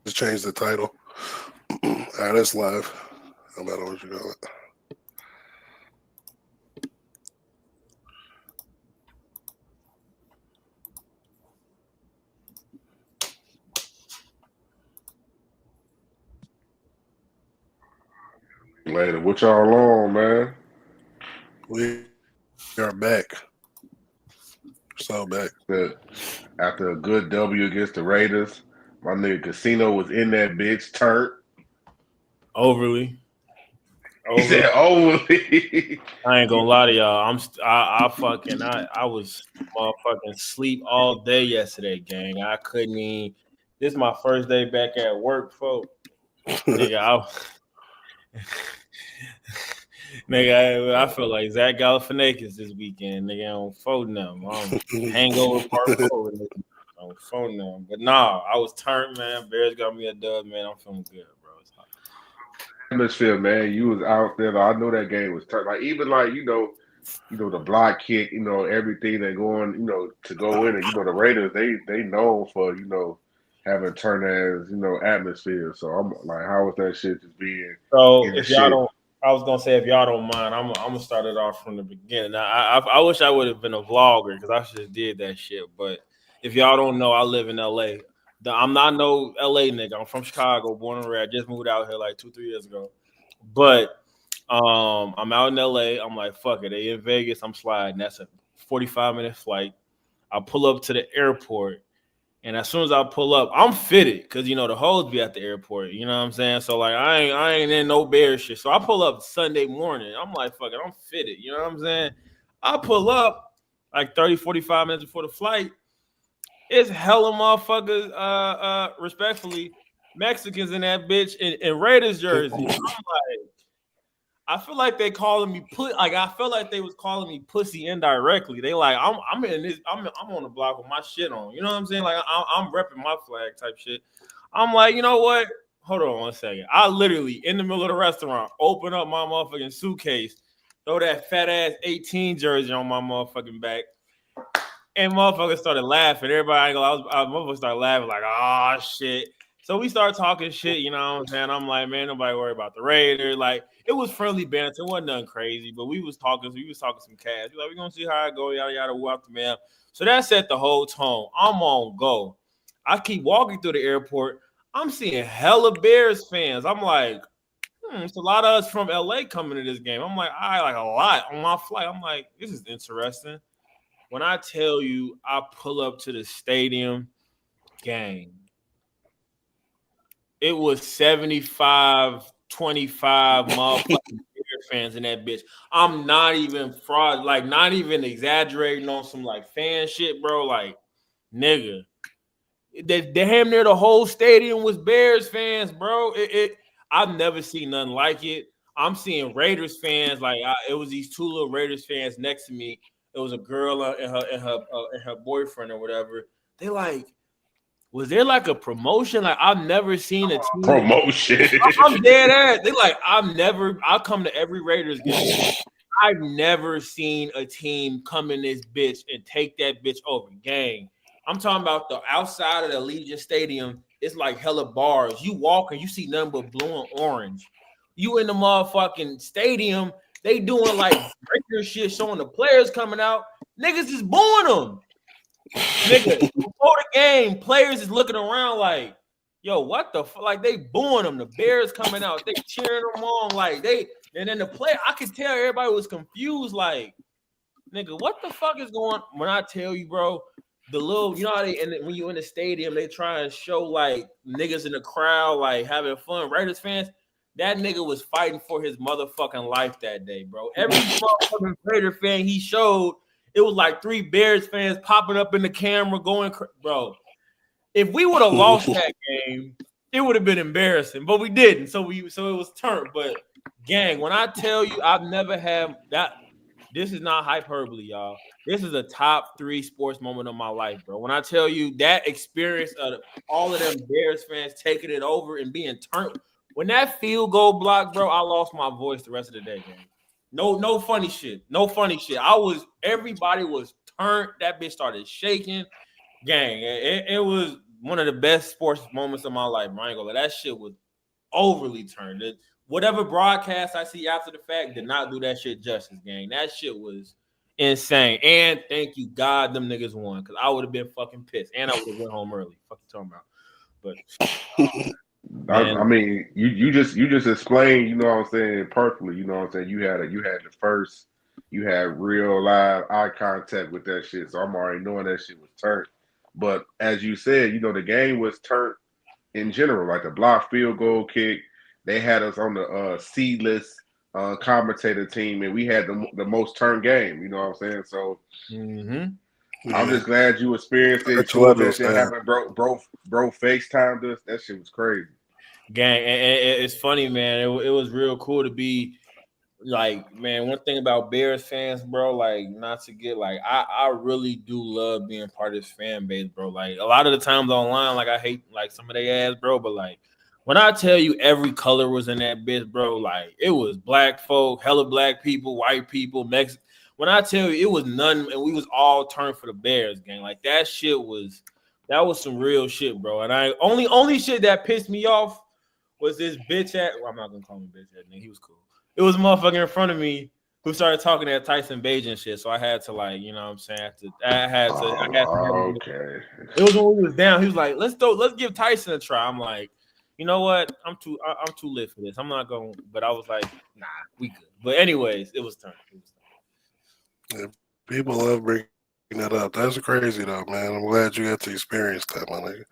Just change the title. All right, that's live. No matter what you call it. Later. What y'all on, man? We are back. So back. After a good W against the Raiders, my nigga Casino was in that bitch turned. Overly. He said overly. I ain't gonna lie to y'all. I was motherfucking sleep all day yesterday, gang. I couldn't even. This is my first day back at work, folks. Nigga, I feel like Zach Galifianakis this weekend. Nigga, on phone them. Hangover part 4. On phone them. But nah, I was turned, man. Bears got me a dub, man. I'm feeling good, bro. It's hot. Atmosphere, man. You was out there. I know that game was turned. Like even like you know the block kick. You know everything that going. You know to go in and the Raiders. They known for having turn as atmosphere. So I'm like, how was that shit just being? So if y'all don't. I was gonna say if y'all don't mind, I'm gonna start it off from the beginning. Now, I wish I would have been a vlogger because I should have did that shit. But if y'all don't know, I live in LA. I'm not no LA nigga. I'm from Chicago, born and raised. Just moved out here like 2-3 years ago. But I'm out in LA. I'm like, fuck it. They in Vegas. I'm sliding. That's a 45-minute flight. I pull up to the airport. And as soon as I pull up, I'm fitted because the hoes be at the airport. You know what I'm saying? So like I ain't in no bear shit. So I pull up Sunday morning. I'm like, fuck it, I'm fitted. You know what I'm saying? I pull up like 30, 45 minutes before the flight. It's hella motherfuckers, respectfully, Mexicans in that bitch in Raiders jersey. I'm like, I feel like they calling me I felt like they was calling me pussy indirectly. They like I'm in this. I'm on the block with my shit on. You know what I'm saying? Like I'm repping my flag type shit. I'm like, you know what? Hold on 1 second. I literally in the middle of the restaurant open up my motherfucking suitcase, throw that fat ass 18 jersey on my motherfucking back, and motherfuckers started laughing. Everybody, motherfuckers started laughing like, oh shit. So we started talking shit, you know what I'm saying? I'm like, man, nobody worry about the Raiders. Like, it was friendly banter. It wasn't nothing crazy, but we was talking some cash. We're going to see how it go, yada, yada, whoop the man. So that set the whole tone. I'm on go. I keep walking through the airport. I'm seeing hella Bears fans. I'm like, it's a lot of us from LA coming to this game. I'm like, like a lot on my flight. I'm like, this is interesting. When I tell you I pull up to the stadium, gang, it was 75-25 motherfucking fans in that bitch. I'm not even fraud, like not even exaggerating on some like fan shit, bro. Like, nigga, they damn near the whole stadium was Bears fans, bro. I've never seen nothing like it. I'm seeing Raiders fans. Like, it was these two little Raiders fans next to me. It was a girl and her boyfriend or whatever. They like. Was there like a promotion? Like I've never seen a team promotion. I'm dead ass. They like I come to every Raiders game. I've never seen a team come in this bitch and take that bitch over. Gang. I'm talking about the outside of the Allegiant Stadium. It's like hella bars. You walk and you see nothing but blue and orange. You in the motherfucking stadium, they doing like breaker shit, showing the players coming out. Niggas is booing them. Nigga, before the game, players is looking around like, yo, what the fuck? Like, they booing them. The Bears coming out. They cheering them on. Like, and then the player, I could tell everybody was confused. Like, nigga, what the fuck is going on? When I tell you, bro, the little, you know how when you in the stadium, they try and show, like, niggas in the crowd, like, having fun. Raiders fans, that nigga was fighting for his motherfucking life that day, bro. Every motherfucking Raider fan he showed, it was like 3 Bears fans popping up in the camera going, bro. If we would have lost that game, it would have been embarrassing, but we didn't. So it was turned. But gang, when I tell you, I've never had that. This is not hyperbole, y'all. This is a top 3 sports moment of my life, bro. When I tell you that experience of all of them Bears fans taking it over and being turned, when that field goal block, bro, I lost my voice the rest of the day, gang. No funny shit. No funny shit. Everybody was turned. That bitch started shaking. Gang, it was one of the best sports moments of my life. I ain't gonna lie. That shit was overly turned. Whatever broadcast I see after the fact did not do that shit justice, gang. That shit was insane. And thank you, God, them niggas won, because I would have been fucking pissed, and I would have went home early. Fuck you talking about? But I mean, you just explained, you know what I'm saying, perfectly. You know what I'm saying. You had the first, you had real live eye contact with that shit. So I'm already knowing that shit was turned. But as you said, you know, the game was turned in general, like the block field goal kick. They had us on the seedless commentator team, and we had the most turned game. You know what I'm saying? So I'm just glad you experienced it. Cool that shit happened, bro. FaceTimed us. That shit was crazy. Gang, and it's funny, man. It was real cool to be like, man. One thing about Bears fans, bro, like not to get like, I really do love being part of this fan base, bro. Like a lot of the times online, like I hate like some of their ass, bro, but like when I tell you every color was in that bitch, bro, like it was black folk, hella black people, white people, Mexican. When I tell you it was none, and we was all turned for the Bears, gang. Like that was some real shit, bro. And I only shit that pissed me off was this bitch at, well, I'm not gonna call him bitch at, nigga. He was cool. It was a motherfucker in front of me who started talking at Tyson Bage and shit. So I had to like, you know what I'm saying? I had to okay. It was when we was down. He was like, let's give Tyson a try. I'm like, you know what? I'm too lit for this. I'm not going, but I was like, nah, we good. But anyways, it was time. Yeah, people love bringing that up. That's crazy though, man. I'm glad you got to experience that, my nigga.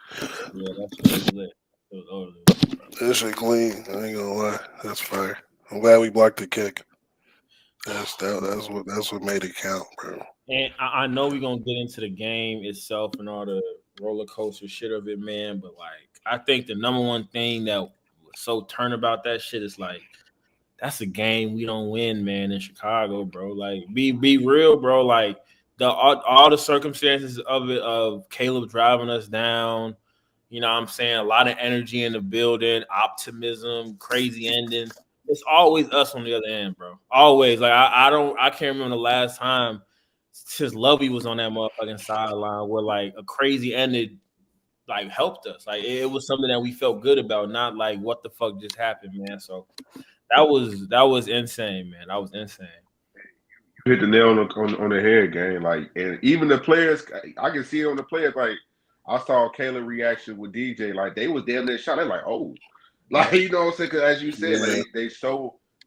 Yeah, that shit was lit. It was overly lit, bro. That shit clean. I ain't gonna lie. That's fire. I'm glad we blocked the kick. That's what made it count, bro. And I know we're gonna get into the game itself and all the roller coaster shit of it, man. But like, I think the number one thing that was so turned about that shit is like, that's a game we don't win, man, in Chicago, bro. Like, be real, bro. Like all the circumstances of it, of Caleb driving us down. You know what I'm saying? A lot of energy in the building, optimism, crazy ending. It's always us on the other end, bro. Always. Like I can't remember the last time since Lovey was on that motherfucking sideline where like a crazy ended like helped us. Like it was something that we felt good about, not like what the fuck just happened, man. So that was insane, man. That was insane. You hit the nail on the head, gang. Like, and even the players, I can see it on the players. Like, I saw Kayla's reaction with DJ. Like, they was damn near shot. They're like, oh, like you know what I'm saying? Because as you said, like,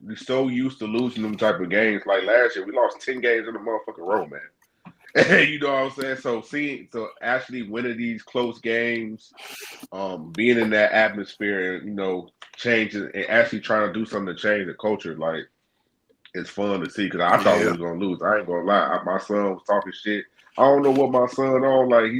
we so used to losing them type of games. Like last year, we lost 10 games in the motherfucking row, man. You know what I'm saying? So actually winning these close games, being in that atmosphere, and you know, changing and actually trying to do something to change the culture, like. It's fun to see because I thought we was gonna lose. I ain't gonna lie. My son was talking shit. I don't know what my son on. Like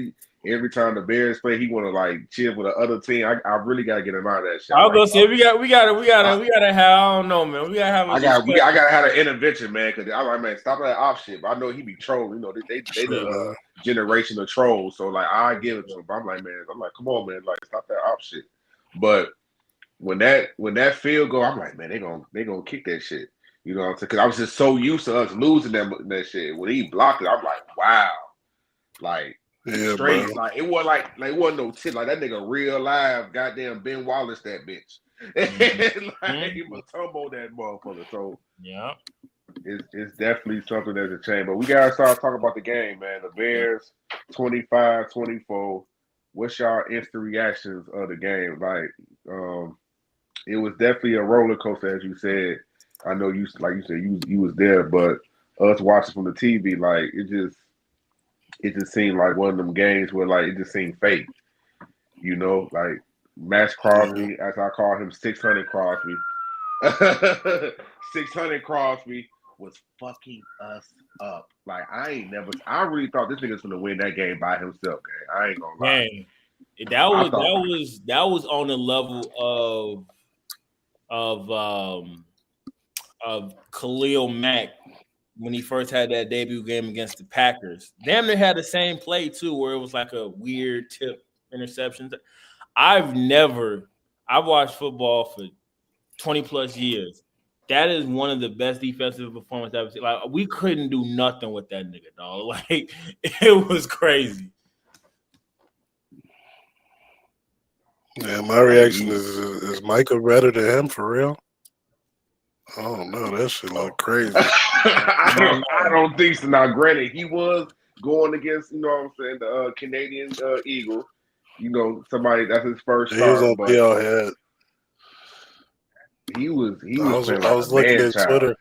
every time the Bears play, he want to like cheer for the other team. I really gotta get him out of that shit. I'll go say we gotta have. I don't know, man. We gotta have. I gotta have an intervention, man. Because I'm like, man, stop that off shit. But I know he be trolling. You know, they the generation of trolls. So like, I give it to him. But I'm like, come on, man. Like, stop that off shit. But when that field goal, I'm like, man, they gonna kick that shit. You know what I'm saying? Because I was just so used to us losing that shit. When he blocked it, I'm like, wow. Like, straight. Bro. Like, it wasn't no tip. Like, that nigga real live goddamn Ben Wallace that bitch. Like, he was tumble that motherfucker. So, yeah. It's definitely something that's a change. But we got to start talking about the game, man. The Bears, 25-24. What's y'all instant reactions of the game? Like, it was definitely a roller coaster, as you said. I know you said you was there, but us watching from the TV, like it just seemed like one of them games where like it just seemed fake, you know, like Max Crosby, as I call him, 600 Crosby, 600 Crosby was fucking us up. Like I really thought this nigga's gonna win that game by himself. Gang. I ain't gonna lie. Dang. That was on the level of Khalil Mack when he first had that debut game against the Packers. Damn near had the same play too, where it was like a weird tip interception. I've watched football for 20 plus years. That is one of the best defensive performances I've ever seen. Like we couldn't do nothing with that nigga, dog. Like it was crazy. Yeah, my reaction is Micah better than him for real? I don't know. That shit look crazy. I don't think so. Now, granted, he was going against, you know what I'm saying, the Canadian Eagle. You know, somebody that's his first He was start, on but PL head. he was I playing like was a looking man at child. Twitter.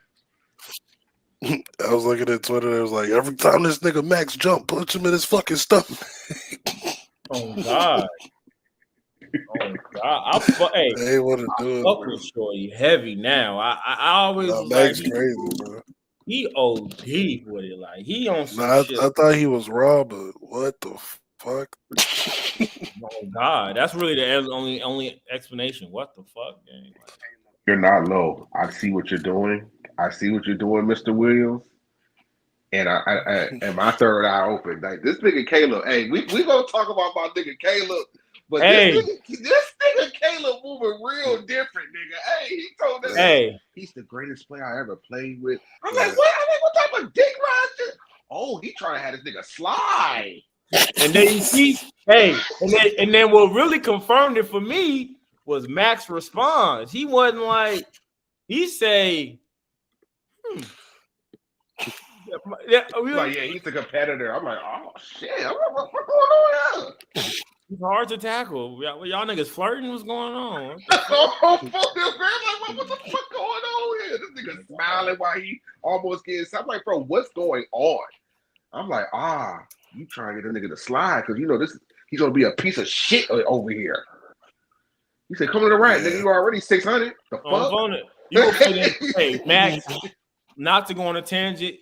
I was looking at Twitter. It was like every time this nigga Max jump, punch him in his fucking stomach. Oh God. Oh God. Hey, They ain't want to do it, fuck bro. with Shorty heavy now. I always Nah, was like Max crazy, bro. he OD with it. Like he on some Nah, shit. I thought he was raw, but what the fuck? Oh God. That's really the only explanation. What the fuck, gang? Like, You're not low. I see what you're doing. I see what you're doing, Mr. Williams. And and my third eye open. Like this nigga Caleb. Hey, we gonna talk about my nigga Caleb, but hey, this nigga Caleb moving real different, nigga. Hey, he told us hey. he's the greatest player I ever played with. I'm Yeah. like, what? I mean, what type of dick ride? Oh, he trying to have this nigga slide. And then you see, hey, and then what really confirmed it for me was Max's response. He wasn't like he say, yeah, Like, yeah, he's a competitor. I'm like, oh shit, what's going on here? He's hard to tackle. Y'all niggas flirting? What's going on? Oh, fuck this, man. Like, what the fuck going on here? This nigga smiling while he almost gets. I'm like, bro, what's going on? I'm like, you trying to get a nigga to slide because you know he's gonna be a piece of shit over here. He said, come to the right, nigga. You already 600. The fuck? You will fit in. Hey, Max, not to go on a tangent,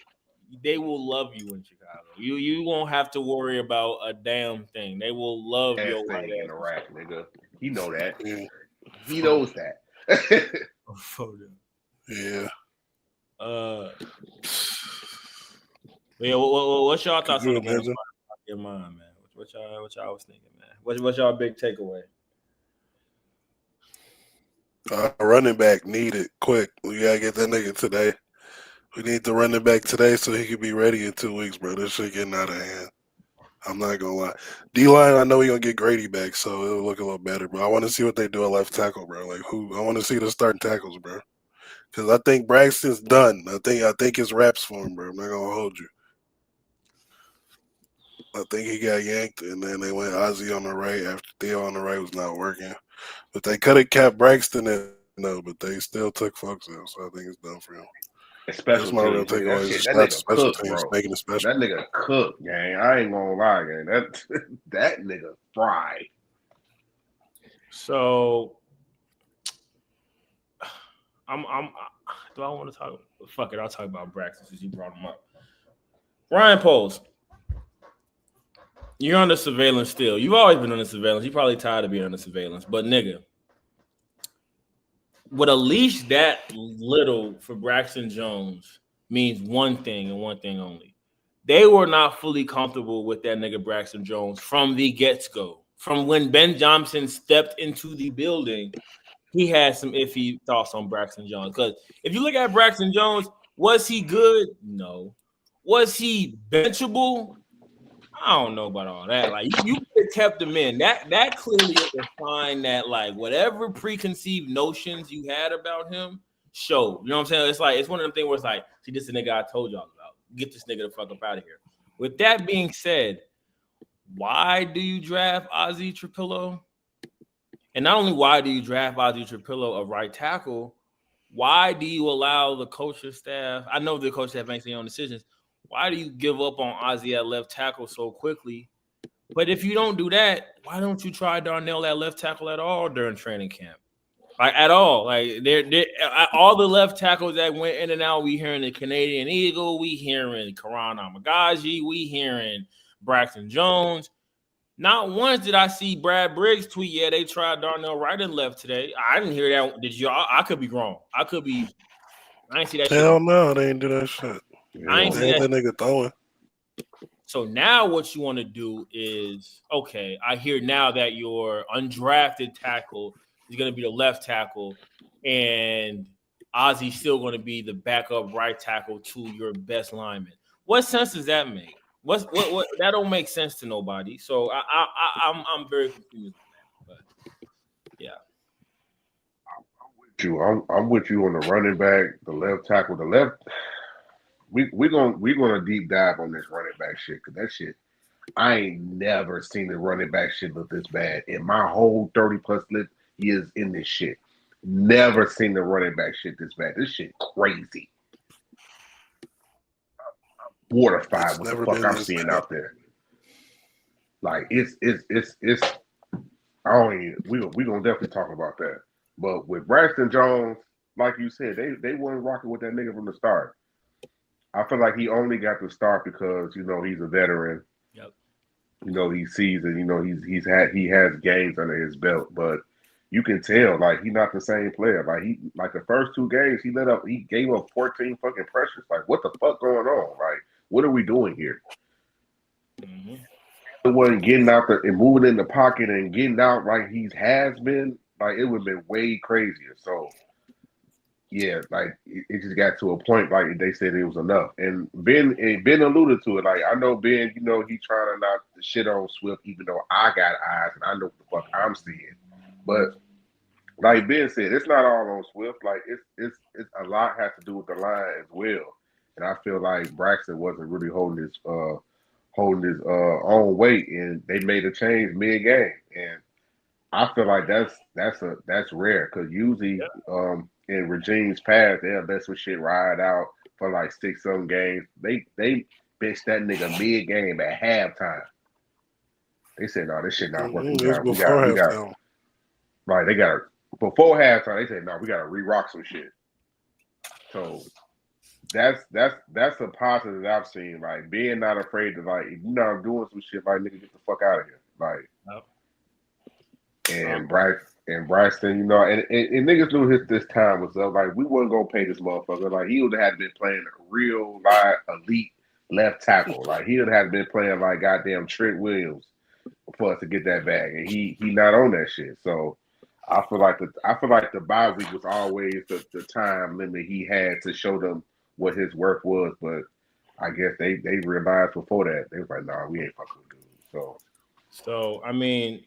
they will love you in Chicago. You won't have to worry about a damn thing. They will love your white ass in the rack, nigga. He know that. Yeah. He knows that. Yeah. Yeah. What's y'all thoughts on the game? Imagine? Your mind, man. What y'all was thinking, man? What's y'all big takeaway? Running back needed quick. We gotta get that nigga today. We need the running back today so he can be ready in 2 weeks, bro. This shit getting out of hand. I'm not gonna lie. D-line, I know we gonna get Grady back, so it'll look a little better. But I want to see what they do at left tackle, bro. Like I want to see the starting tackles, bro. Because I think Braxton's done. I think it's wraps for him, bro. I'm not gonna hold you. I think he got yanked, and then they went Ozzy on the right after Theo on the right was not working. But they could have kept Braxton in, no, but they still took folks out, so I think it's done for him. Special That's my real teams, takeaway. that nigga Special cook, teams bro. making it special. That nigga cook, gang. I ain't gonna lie, gang. That nigga fried. So, do I want to talk? Fuck it, I'll talk about Braxton since you brought him up. Ryan Poles, you're under surveillance still. You've always been under surveillance. You're probably tired of being under surveillance, but nigga, with a leash that little for Braxton Jones means one thing and one thing only. They were not fully comfortable with that nigga Braxton Jones from the get-go. From when Ben Johnson stepped into the building, he had some iffy thoughts on Braxton Jones. Because if you look at Braxton Jones, was he good? No. Was he benchable? I don't know about all that. Like you could have kept him in. That clearly is a sign that like whatever preconceived notions you had about him showed. You know what I'm saying? It's like it's one of them things where it's like, see, this is the nigga I told y'all about. Get this nigga the fuck up out of here. With that being said, why do you draft Ozzie Trapillo? And not only why do you draft Ozzie Trapillo a right tackle, why do you allow the coaching staff? I know the coaching staff makes their own decisions. Why do you give up on Ozzie at left tackle so quickly? But if you don't do that, why don't you try Darnell at left tackle at all during training camp? Like at all. Like they're all the left tackles that went in and out, we hearing the Canadian Eagle, we hearing Karan Amagaji, we hearing Braxton Jones. Not once did I see Brad Briggs tweet, yeah, they tried Darnell right and left today. I didn't hear that. Did y'all? I could be wrong. I ain't see that shit. Hell no, they ain't do that shit. I ain't see that nigga throwing. So now what you want to do is, okay, I hear now that your undrafted tackle is going to be the left tackle and Ozzie's still going to be the backup right tackle to your best lineman. What sense does that make? What that don't make sense to nobody. So I'm very confused on that. with you. I'm with you on the running back, the left tackle, the left. We gonna deep dive on this running back shit because that shit I ain't never seen the running back shit look this bad in my whole 30 plus years in this shit. Never seen the running back shit this bad. This shit crazy. Mortified It's what the never fuck been I'm this seeing bad. out there. Like it's I don't even we gonna definitely talk about that. But with Braxton Jones, like you said, they weren't rocking with that nigga from the start. I feel like he only got the start because he's a veteran. Yep. He's seasoned. He has games under his belt, but you can tell like he's not the same player. Like the first two games he gave up 14 fucking pressures. Like what the fuck going on? Like what are we doing here? Mm-hmm. It wasn't getting out there and moving in the pocket and getting out like he has been. Like it would have been way crazier. So yeah, like it just got to a point like they said it was enough. And Ben alluded to it. Like I know Ben, he trying to knock the shit on Swift, even though I got eyes and I know what the fuck I'm seeing. But like Ben said, it's not all on Swift. Like it's a lot has to do with the line as well. And I feel like Braxton wasn't really holding his own weight, and they made a change mid game. And I feel like that's rare because usually in regimes past they'll let some shit ride out for like 6 some games. They bench that nigga mid game at halftime. They said no, this shit not working. It was before halftime. Right. They got before halftime. They said no, we got to re-rock some shit. So that's a positive that I've seen. Like being not afraid to like if you're not doing some shit like nigga get the fuck out of here. Like. Yep. And Braxton, and niggas knew this time was up. Like we wasn't gonna pay this motherfucker. Like he would have had to been playing a real live elite left tackle. Like he would have had to been playing like goddamn Trent Williams for us to get that bag. And he not on that shit. So I feel like the bye week was always the time limit he had to show them what his worth was. But I guess they realized before that they was like, nah, we ain't fucking with dude. So I mean,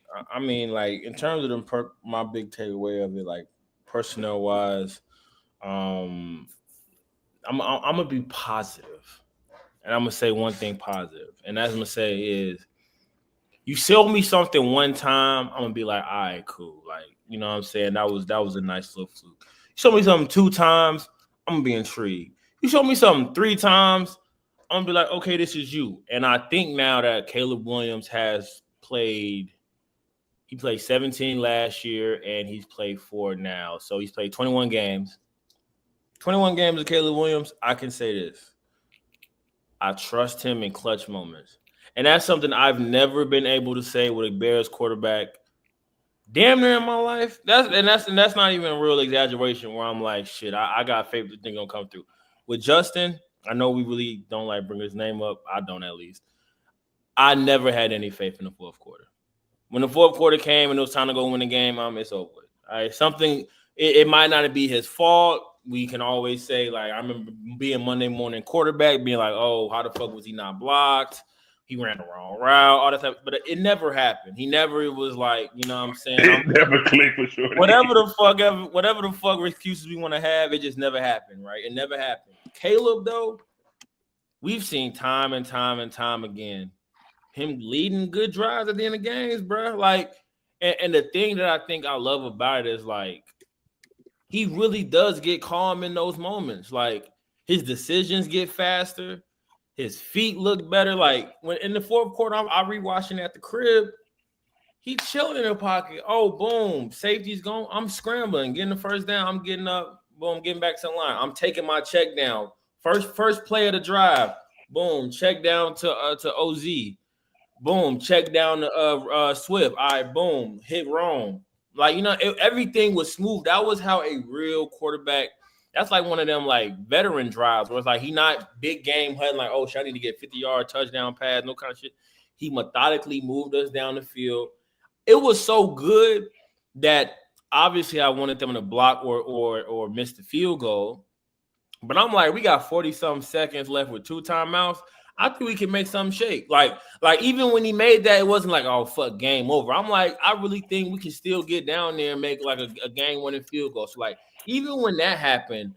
like in terms of my big takeaway of it, like personnel wise, um, I'm gonna be positive, and I'm gonna say one thing positive, and that's I'm gonna say is, you sell me something one time, I'm gonna be like, all right, cool, like you know what I'm saying, that was a nice little fluke. You show me something 2 times, I'm gonna be intrigued. You show me something 3 times, I'm gonna be like, okay, this is you. And I think now that Caleb Williams he played 17 last year and he's played 4 now. So he's played 21 games. 21 games of Caleb Williams, I can say this. I trust him in clutch moments. And that's something I've never been able to say with a Bears quarterback damn near in my life. That's not even a real exaggeration where I'm like, shit, I got faith the thing gonna come through. With Justin, I know we really don't like bring his name up. I don't, at least. I never had any faith in the fourth quarter. When the fourth quarter came and it was time to go win the game, it's over. All right, it might not be his fault. We can always say, like, I remember being Monday morning quarterback, being like, oh, how the fuck was he not blocked? He ran the wrong route, all that stuff. But it never happened. He never was like, you know what I'm saying? It never clicked for sure. Whatever the fuck excuses we want to have, it just never happened, right? It never happened. Caleb, though, we've seen time and time and time again him leading good drives at the end of games, bro. Like, and the thing that I think I love about it is like he really does get calm in those moments. Like his decisions get faster, his feet look better. Like when in the fourth quarter, I rewatching at the crib. He chilling in the pocket. Oh, boom. Safety's gone. I'm scrambling, getting the first down. I'm getting up. Boom, getting back to the line. I'm taking my check down. First play of the drive. Boom, check down to OZ. Boom, check down to Swift. All right, boom, hit wrong. Like, everything was smooth. That was how a real quarterback. That's like one of them like veteran drives where it's like he not big game hunting like, oh, shit, I need to get 50-yard touchdown pass, no kind of shit. He methodically moved us down the field. It was so good that obviously I wanted them to block or miss the field goal. But I'm like, we got 40-something seconds left with 2 timeouts. I think we can make something shake. Like even when he made that, it wasn't like, oh fuck, game over. I'm like, I really think we can still get down there and make like a game winning field goal. So like even when that happened,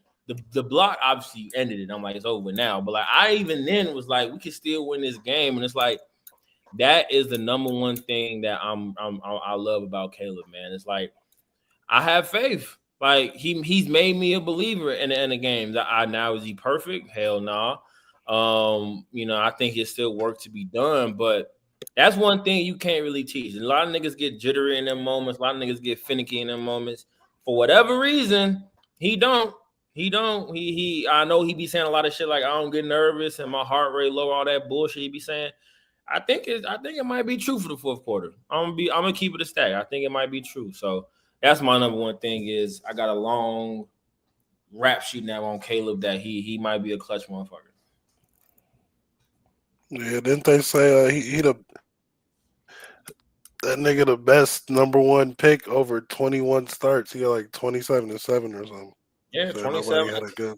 the block obviously ended it. I'm like, it's over now. But like I even then was like, we can still win this game. And it's like that is the number one thing that I love about Caleb, man. It's like I have faith. Like he's made me a believer in the games. I now is he perfect? Hell no. You know, I think there's still work to be done, but that's one thing you can't really teach. A lot of niggas get jittery in them moments. A lot of niggas get finicky in them moments. For whatever reason, he don't. He don't. He. I know he be saying a lot of shit like I don't get nervous and my heart rate low. All that bullshit he be saying. I think it might be true for the fourth quarter. I'm gonna keep it a stack. I think it might be true. So that's my number one thing is I got a long rap sheet now on Caleb that he might be a clutch motherfucker. Yeah, didn't they say he that nigga the best number one pick over 21 starts? He got like 27-7 or something. Yeah, So nobody 27. had a good.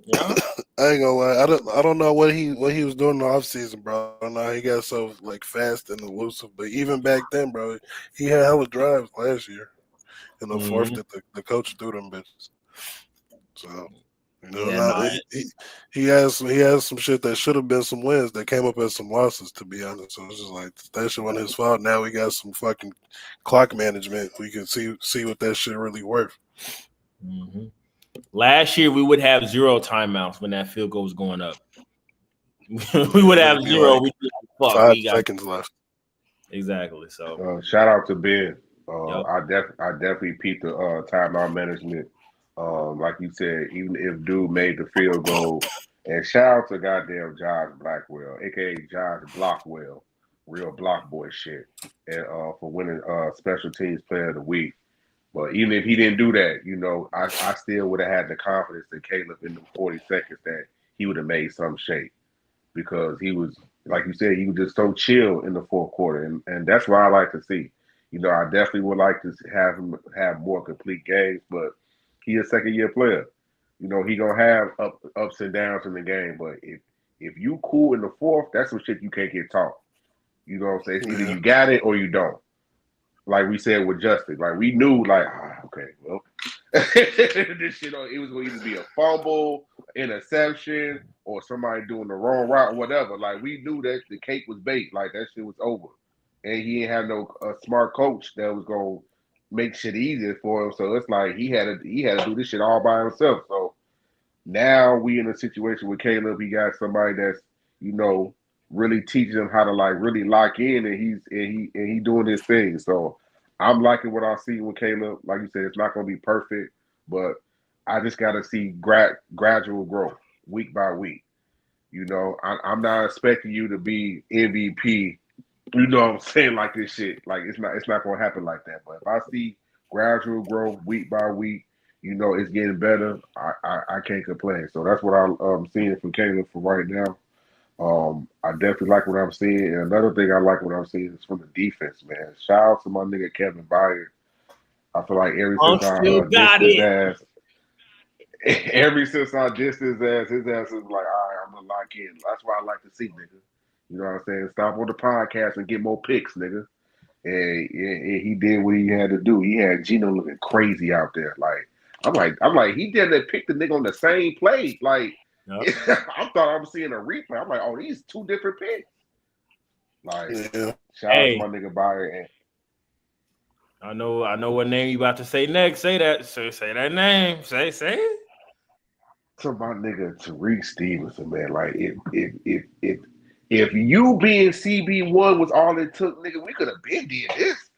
Yeah. I ain't gonna lie. I don't know what he was doing in the offseason, bro. I don't know how he got so like fast and elusive. But even back then, bro, he had hella drives last year in the fourth that the coach threw them bitches. So you know, Yeah, no. he has some shit that should have been some wins that came up as some losses. To be honest, so it's just like that shit wasn't his fault. Now we got some fucking clock management. We can see what that shit really worth. Mm-hmm. Last year we would have 0 timeouts when that field goal was going up. We would have It'd be 0. like We fuck. 5 seconds left. Exactly. So Shout out to Ben. yep. I definitely peeped the timeout management. Like you said, even if dude made the field goal, and shout out to goddamn Josh Blackwell, aka Josh Blockwell, real block boy shit, and for winning special teams player of the week. But even if he didn't do that, you know, I still would have had the confidence in Caleb in the 40 seconds that he would have made some shape because he was, like you said, he was just so chill in the fourth quarter, and that's what I like to see. You know, I definitely would like to have him have more complete games, but he a second year player. You know, he gonna have ups and downs in the game, but if you cool in the fourth, that's some shit you can't get taught. You know what I'm saying? It's either Yeah. you got it or you don't. Like we said with Justin, like we knew, like okay, well, this shit, it was going to either be a fumble, interception, or somebody doing the wrong route, or whatever. Like we knew that the cake was baked, like that shit was over, and he ain't had no smart coach that was going to make shit easier for him. So it's like he had to do this shit all by himself. So now we in a situation with Caleb. He got somebody that's you know really teaching him how to like really lock in, and he doing his thing. So I'm liking what I see with Caleb. Like you said, it's not going to be perfect, but I just got to see gradual growth week by week. You know, I'm not expecting you to be MVP. You know what I'm saying? Like this shit, like it's not going to happen like that. But if I see gradual growth week by week, you know, it's getting better. I can't complain. So that's what I'm seeing from Caleb for right now. I definitely like what I'm seeing. And another thing I like what I'm seeing is from the defense, man. Shout out to my nigga Kevin Byard. I feel like Still dissed got his it. ass, ever since I dissed his ass is like, all right, I'm gonna lock in. That's what I like to see, nigga. You know what I'm saying? Stop on the podcast and get more picks, nigga. And he did what he had to do. He had Gino looking crazy out there. Like I'm like, he didn't pick the nigga on the same play. Like Yep. I thought I was seeing a replay. I'm like, oh, these two different picks. Like, Yeah. shout out to Hey, my nigga Byron. And I know what name you about to say next. Say that. Say that name. Say it. to my nigga Tariq Stevenson, man. Like, if you being CB1 was all it took, nigga, we could have been did this.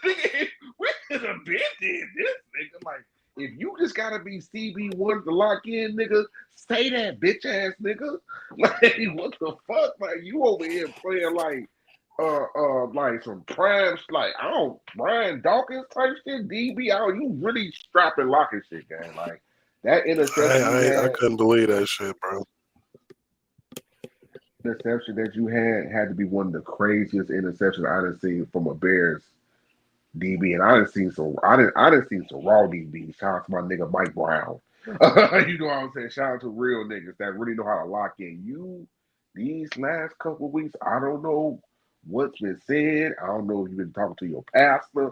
We could have been did this, nigga. Like, if you just gotta be CB1 to lock in, nigga, say that bitch ass nigga. Like, what the fuck? Like, you over here playing like some prime, like I don't Brian Dawkins type shit, DB. You really strapping locking shit, gang. Like that interception you I had, couldn't believe that shit, bro. interception that you had to be one of the craziest interceptions I done seen from a Bears DB, and I didn't see some raw DB. Shout out to my nigga Mike Brown. You know what I'm saying? Shout out to real niggas that really know how to lock in. these last couple of weeks, I don't know what's been said. I don't know if you've been talking to your pastor.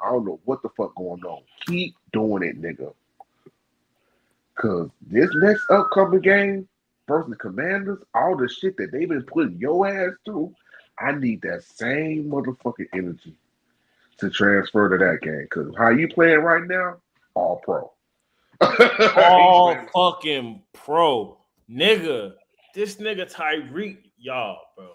I don't know what the fuck going on. Keep doing it, nigga. Cause this next upcoming game versus Commanders, all the shit that they've been putting your ass through, I need that same motherfucking energy to transfer to that game. Cause how you playing right now, all pro. He's All playing. fucking pro. Nigga, this nigga Tyreek, y'all, bro.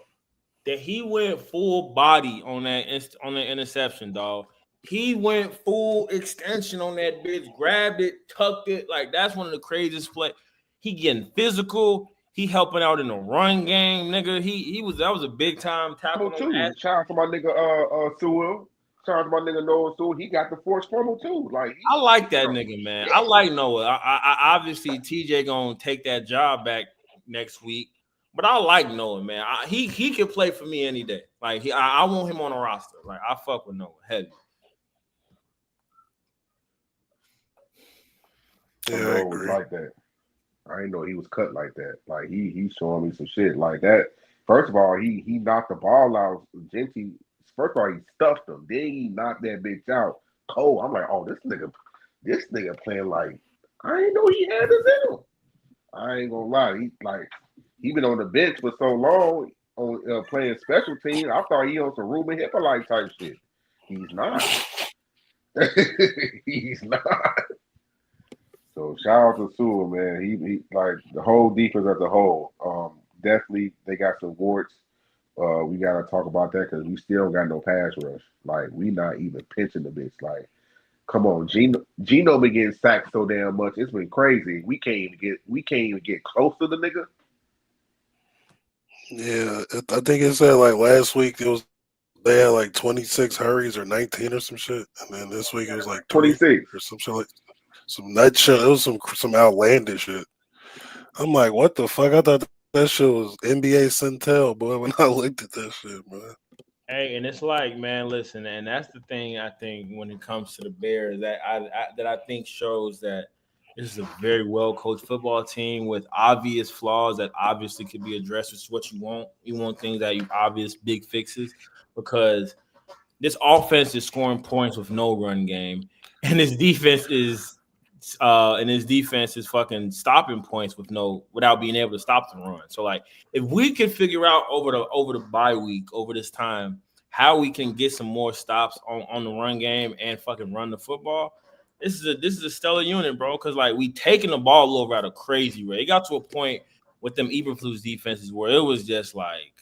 That he went full body on that on the interception, dog. He went full extension on that bitch, grabbed it, tucked it. Like that's one of the craziest play. He getting physical. He helping out in the run game, nigga. He was that was a big time tackle Fumble on too. that. Shout out to my nigga Sewell. Shout out to my nigga Noah Sewell. He got the forced fumble too. Like I he, like you that know, nigga, man. I yeah. like Noah. Obviously TJ gonna take that job back next week, but I like Noah, man. He can play for me any day. Like I want him on a roster. Like I fuck with Noah heavy. I Yeah, I know it was agree. like that. I didn't know he was cut like that. Like he's showing me some shit like that. First of all, he knocked the ball out. Genty. First of all, he stuffed him. Then he knocked that bitch out. Cole, I'm like, oh, this nigga playing like I didn't know he had this in him. I ain't gonna lie. He been on the bench for so long on playing special teams. I thought he on some Ruben Hippolyte type shit. He's not. He's not. So shout out to Sewell, man. He like the whole defense as a whole. Definitely they got some warts. We gotta talk about that because we still don't got no pass rush. Like we not even pitching the bitch. Like, come on, Gino been getting sacked so damn much. It's been crazy. We can't even get close to the nigga. Yeah, I think it said like last week they had like 26 hurries or 19 or some shit, and then this week it was like 3 26. or some shit like some nut shit. It was some outlandish shit. I'm like, what the fuck? I thought that shit was NBA Centel, boy. When I looked at that shit, man. Hey, and it's like, man, listen, and that's the thing I think when it comes to the Bears that I think shows that this is a very well coached football team with obvious flaws that obviously could be addressed, which is what you want. You want things that you obvious big fixes because this offense is scoring points with no run game, and his defense is fucking stopping points with no without being able to stop the run. So like if we can figure out over the bye week over this time how we can get some more stops on the run game and fucking run the football, this is a stellar unit, bro. Because like we taking the ball over at a crazy rate. It got to a point with them Eberflus defenses where it was just like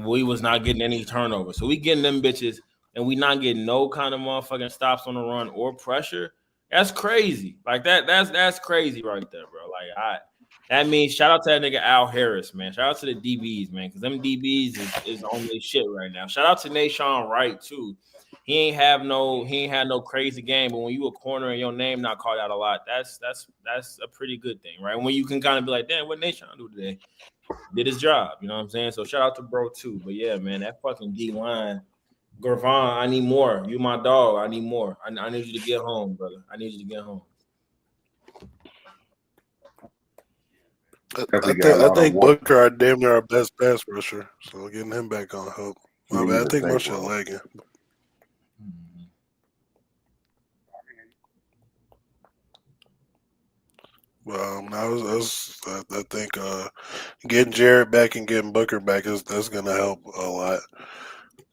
we was not getting any turnover. So we getting them bitches and we not getting no kind of motherfucking stops on the run or pressure. That's crazy. Like that's crazy right there, bro. Like that means shout out to that nigga Al Harris, man. Shout out to the DBs, man, because them DBs is on their shit right now. Shout out to Nashawn Wright too. He ain't had no crazy game, but when you a corner and your name not called out a lot, that's a pretty good thing, right? When you can kind of be like, damn, what Nashawn do today? Did his job. You know what I'm saying? So shout out to bro too. But yeah, man, that fucking D line, Gervon, I need more. You my dog. I need more. I need you to get home, brother. I need you to get home. I Definitely got think a I lot of think work. Booker our damn near our best pass rusher. So getting him back on help. My bad. I Needed to think my say, shit bro. lagging. But I think getting Jared back and getting Booker back is that's gonna help a lot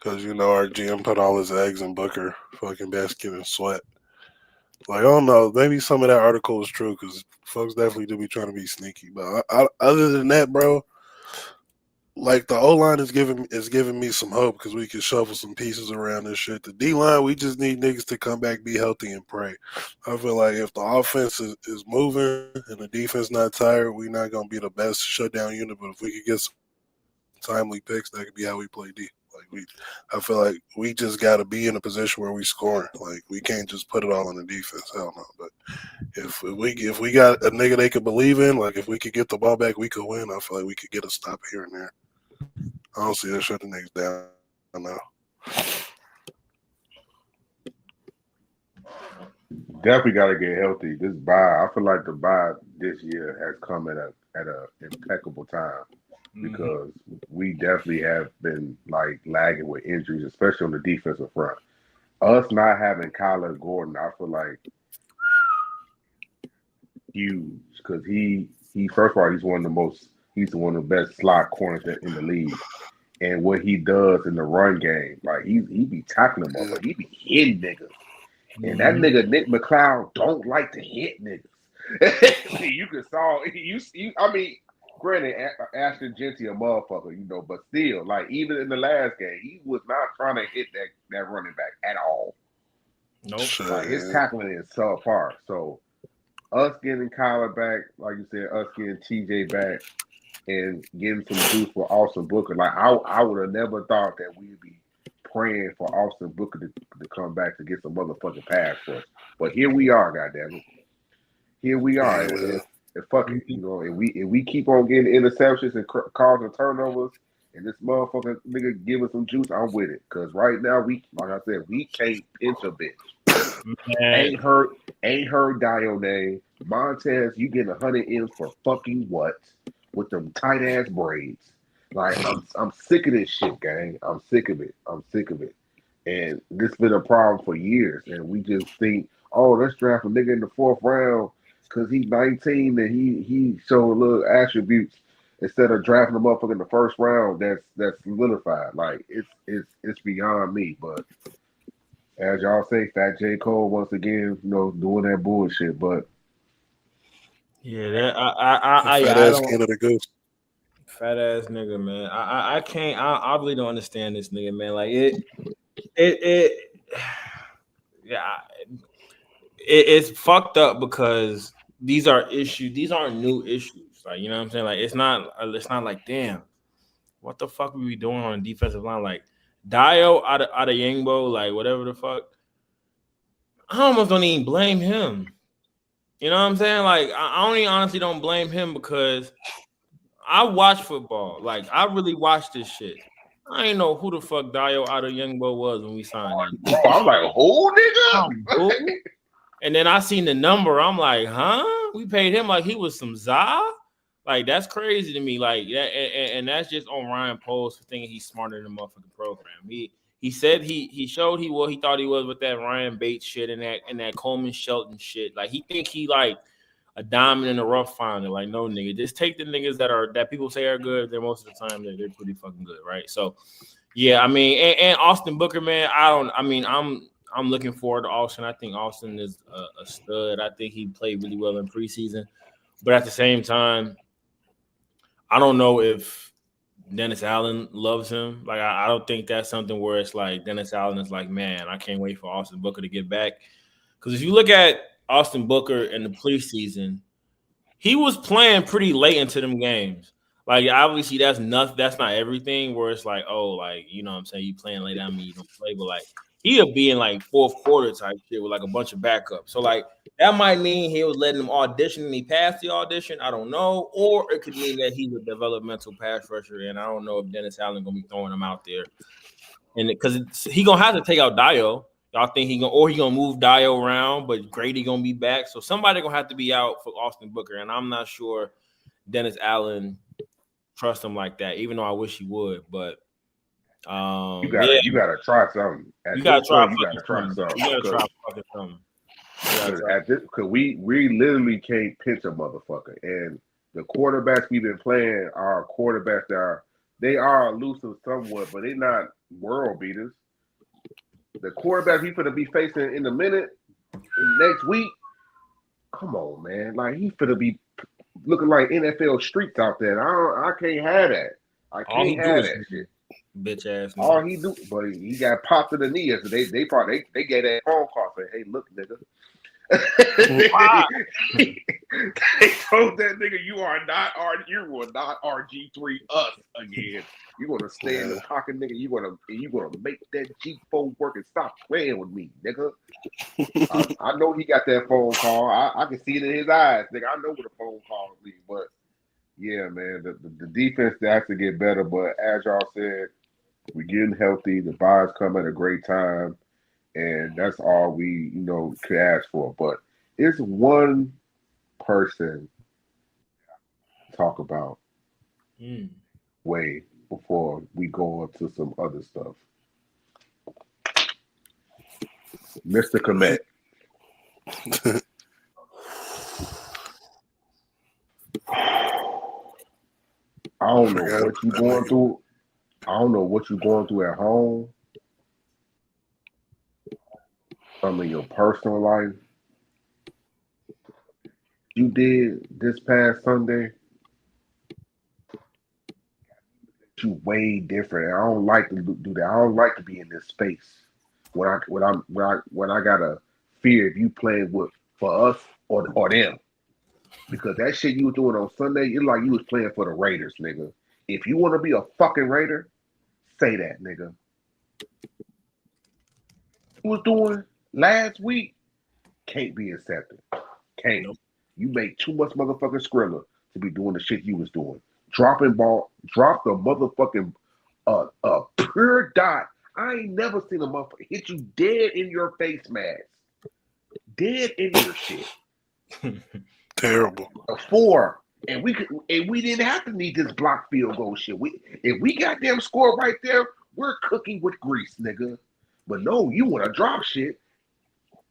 because you know our GM put all his eggs in Booker fucking basket and sweat. Like I don't know, maybe some of that article is true because folks definitely do be trying to be sneaky. But other than that, bro, like the O line is giving me some hope because we can shuffle some pieces around this shit. The D line, we just need niggas to come back, be healthy, and pray. I feel like if the offense is moving and the defense not tired, we not gonna be the best shutdown unit. But if we could get some timely picks, that could be how we play D. Like I feel like we just got to be in a position where we scoring. Like we can't just put it all on the defense. Hell no. But if we got a nigga they could believe in, like if we could get the ball back, we could win. I feel like we could get a stop here and there. I don't see us shutting niggas down now. Definitely got to get healthy. This bye, I feel like the bye this year has come at a at a impeccable time Mhm. because we definitely have been like lagging with injuries, especially on the defensive front. Us not having Kyler Gordon, I feel like huge because he first of all he's one of the best slot corners in the league. And what he does in the run game, like he be tackling them up, Yeah. but he be hitting niggas. And that Mhm. nigga Nick McLeod don't like to hit niggas. You can saw I mean, granted, Ashton Genty a motherfucker, but still, like even in the last game, he was not trying to hit that running back at all. Nope. Shit, Like his yeah. tackling is subpar. So us getting Kyler back, like you said, us getting TJ back and getting some juice for Austin Booker. Like I would have never thought that we'd be praying for Austin Booker to come back to get some motherfucking pass rush. But here we are, goddamn it. Here we are, Yeah, man. and fuck it, if we keep on getting interceptions and causing turnovers, and this motherfucker nigga give us some juice, I'm with it. Cause right now like I said, we can't pinch a bitch. Man, Ain't heard Dio name. Montez, you getting 100 M's for fucking what? With them tight ass braids. Like I'm sick of this shit, gang. I'm sick of it. I'm sick of it. And this been a problem for years. And we just think, oh, let's draft a nigga in the fourth round because he's 19 and he showed little attributes instead of drafting him up in the first round. That's solidified. Like it's beyond me. But as y'all say, Fat J Cole once again, doing that bullshit. But yeah, that I Fat yeah, I ass don't skin of the goose. fat ass nigga, man. I can't. I really don't understand this nigga, man. Like it yeah, it's fucked up because these are issues. These aren't new issues. Like you know what I'm saying. Like it's not. It's not like damn. What the fuck we doing on the defensive line? Like Dio out of Yangbo, like whatever the fuck. I almost don't even blame him. You know what I'm saying? Like I only honestly don't blame him because I watch football. Like I really watch this shit. I ain't know who the fuck Dio out of Youngbo was when we signed that. bro, I'm like, who nigga? Who? And then I seen the number. I'm like, huh? We paid him like he was some za. Like that's crazy to me. Like that, and that's just on Ryan Poles for thinking he's smarter than the motherfucking program. He said he showed he thought he was with that Ryan Bates shit and that Coleman Shelton shit. Like he think he like a diamond in the rough finder. Like, no, nigga, just take the niggas that people say are good. They're most of the time they're pretty fucking good, right? So, yeah, I mean, and Austin Booker, man, I'm looking forward to Austin. I think Austin is a stud. I think he played really well in preseason, but at the same time, I don't know if Dennis Allen loves him. Like, I don't think that's something where it's like Dennis Allen is like, man, I can't wait for Austin Booker to get back. Because if you look at Austin Booker in the preseason, he was playing pretty late into them games. Like obviously that's not everything where it's like, oh, like, you know what I'm saying, you playing late, I mean you don't play, but like he'll be in like fourth quarter type shit with like a bunch of backups. So like that might mean he was letting them audition and he passed the audition. I don't know. Or it could mean that he's a developmental pass rusher, and I don't know if Dennis Allen gonna be throwing him out there. And because he gonna have to take out Dio. Y'all think he gonna move Dio around, but Grady gonna be back. So somebody gonna have to be out for Austin Booker, and I'm not sure Dennis Allen trust him like that. Even though I wish he would, but you yeah, gotta you gotta try something. At you this gotta try point, you gotta fucking try something, bro. something You gotta try because fucking something. You gotta try. we literally can't pinch a motherfucker. And the quarterbacks we've been playing are quarterbacks they are elusive somewhat, but they're not world beaters. The quarterback we finna be facing in a minute, next week, come on, man. Like he finna be looking like NFL streets out there. I can't have that. I All he can't do have is that shit. bitch ass All nigga. he do, but he got popped in the knee yesterday. They probably they gave that phone call saying, "Hey, look, nigga." Why? they told that nigga, you will not RG3 us again. You're gonna stay in the Yeah. pocket, nigga. You're gonna make that G4 work and stop playing with me, nigga. I know he got that phone call. I can see it in his eyes, nigga. I know what a phone call is, but yeah, man, the defense has to get better. But as y'all said, we're getting healthy. The buys come at a great time, and that's all we could ask for. But it's one person talk about Mm. way before we go on to some other stuff. Mr. Komet, I I don't know forgot what about you that going nigga. through. I don't know what you're going through at home, in your personal life. You did this past Sunday, you way different. And I don't like to do that. I don't like to be in this space when I gotta fear if you playing with for us or them. Because that shit you was doing on Sunday, it's like you was playing for the Raiders, nigga. If you want to be a fucking Raider, say that, nigga. You was doing last week can't be accepted. Can't. Nope. You make too much motherfucking Skrilla to be doing the shit you was doing. Drop the motherfucking pure dot. I ain't never seen a motherfucker hit you dead in your face mask. Dead in your shit. Terrible. A four. And we didn't have to need this block field goal shit. If we got them score right there, we're cooking with grease, nigga. But no, you want to drop shit,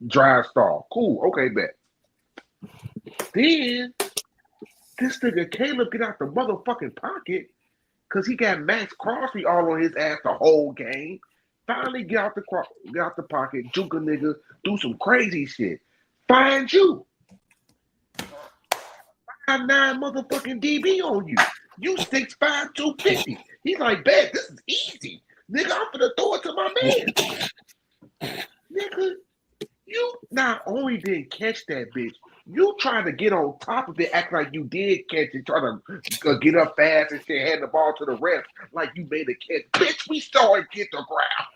drive stall. Cool, okay, bet. Then this nigga Caleb get out the motherfucking pocket because he got Max Crosby all on his ass the whole game. Finally get out the pocket, juke a nigga, do some crazy shit. Find you. 5'9" motherfucking DB on you. You 6'5", 250. He's like, bet, this is easy. Nigga, I'm finna throw it to my man. Nigga, you not only didn't catch that bitch, you tried to get on top of it, act like you did catch it, try to get up fast and shit, hand the ball to the ref like you made a catch. Bitch, we saw it get the ground.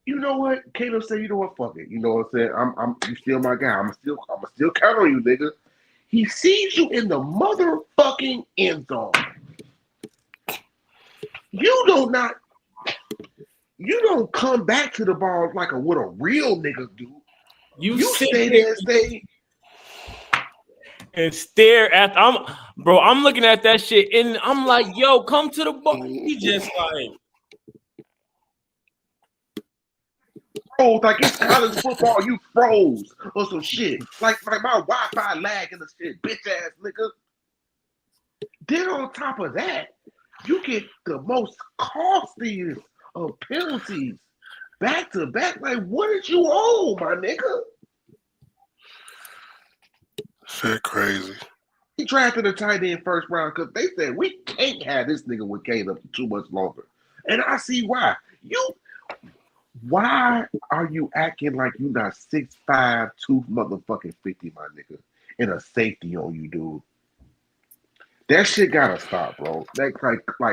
You know what? Caleb said, you know what? Fuck it. You know what I'm saying? You still my guy. I'm still count on you, nigga. He sees you in the motherfucking end zone. You don't come back to the ball like what a real nigga do. You stay there and say and stare at I'm looking at that shit and I'm like, yo, come to the ball. He just like froze like it's college football. You froze or some shit. Like my Wi-Fi lag and the shit, bitch ass nigga. Then on top of that, you get the most costliest of penalties back to back. Like, what did you owe, my nigga? Shit crazy. He drafted a tight end first round because they said we can't have this nigga with Caleb too much longer. And I see why. Why are you acting like you not 6'5", 2 motherfucking 50, my nigga, and a safety on you, dude? That shit gotta stop, bro. Like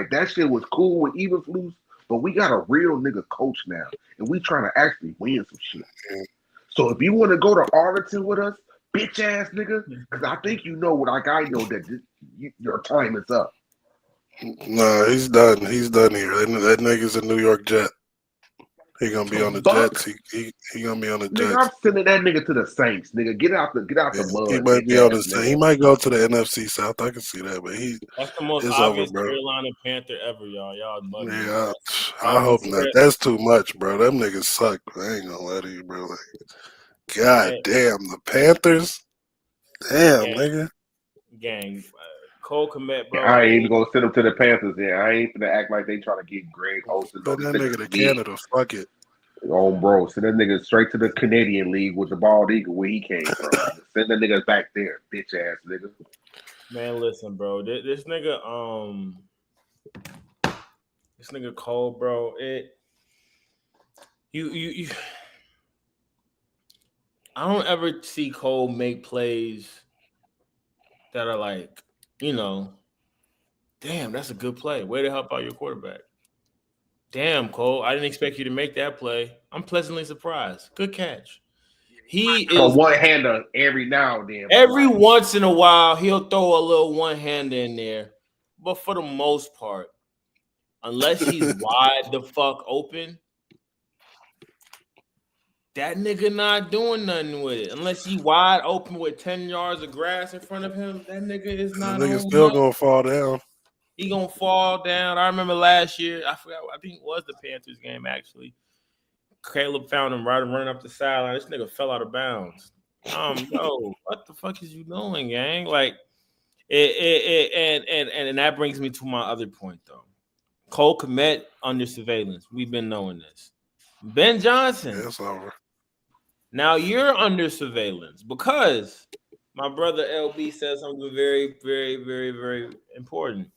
that shit was cool with Eberflus, but we got a real nigga coach now, and we trying to actually win some shit. So if you want to go to Arlington with us, bitch ass nigga, because I think you know what I know that your time is up. Nah, he's done. He's done here. That nigga's a New York Jet. He gonna be on the Jets. He gonna be on the Nigga, Jets. I'm sending that nigga to the Saints. Nigga, get out the He mud, might bitch be on ass the. nigga. He might go to the NFC South. I can see that, but that's the most it's obvious over, bro. Carolina Panther ever, y'all. Y'all bugging. Yeah, I hope not. That's too much, bro. Them niggas suck. I ain't gonna lie to you, bro. Like, God damn, the Panthers. Damn, nigga. Gang. Cole Komet, bro. I ain't even gonna send them to the Panthers. Yeah, I ain't gonna act like they trying to get Greg Olsen. But that nigga to Canada, fuck it. Oh, bro, send that nigga straight to the Canadian League with the bald eagle where he came from. Send that nigga back there, bitch ass nigga. Man, listen, bro. This nigga, Cole, bro. You. I don't ever see Cole make plays that are like, damn, that's a good play. Way to help out your quarterback. Damn, Cole, I didn't expect you to make that play. I'm pleasantly surprised. Good catch. He is a one-hander every now and then. Every once in a while, he'll throw a little one-hander in there. But for the most part, unless he's wide the fuck open, that nigga not doing nothing with it unless he wide open with 10 yards of grass in front of him. That nigga is That not nigga on still nothing. gonna fall down. He gonna fall down. I remember last year. I forgot. I think it was the Panthers game actually. Caleb found him running up the sideline. This nigga fell out of bounds. Yo, what the fuck is you doing, gang? Like, and that brings me to my other point though. Cole Kmet under surveillance. We've been knowing this. Ben Johnson. Yeah, it's over. Now you're under surveillance because my brother LB said something very, very, very, very important.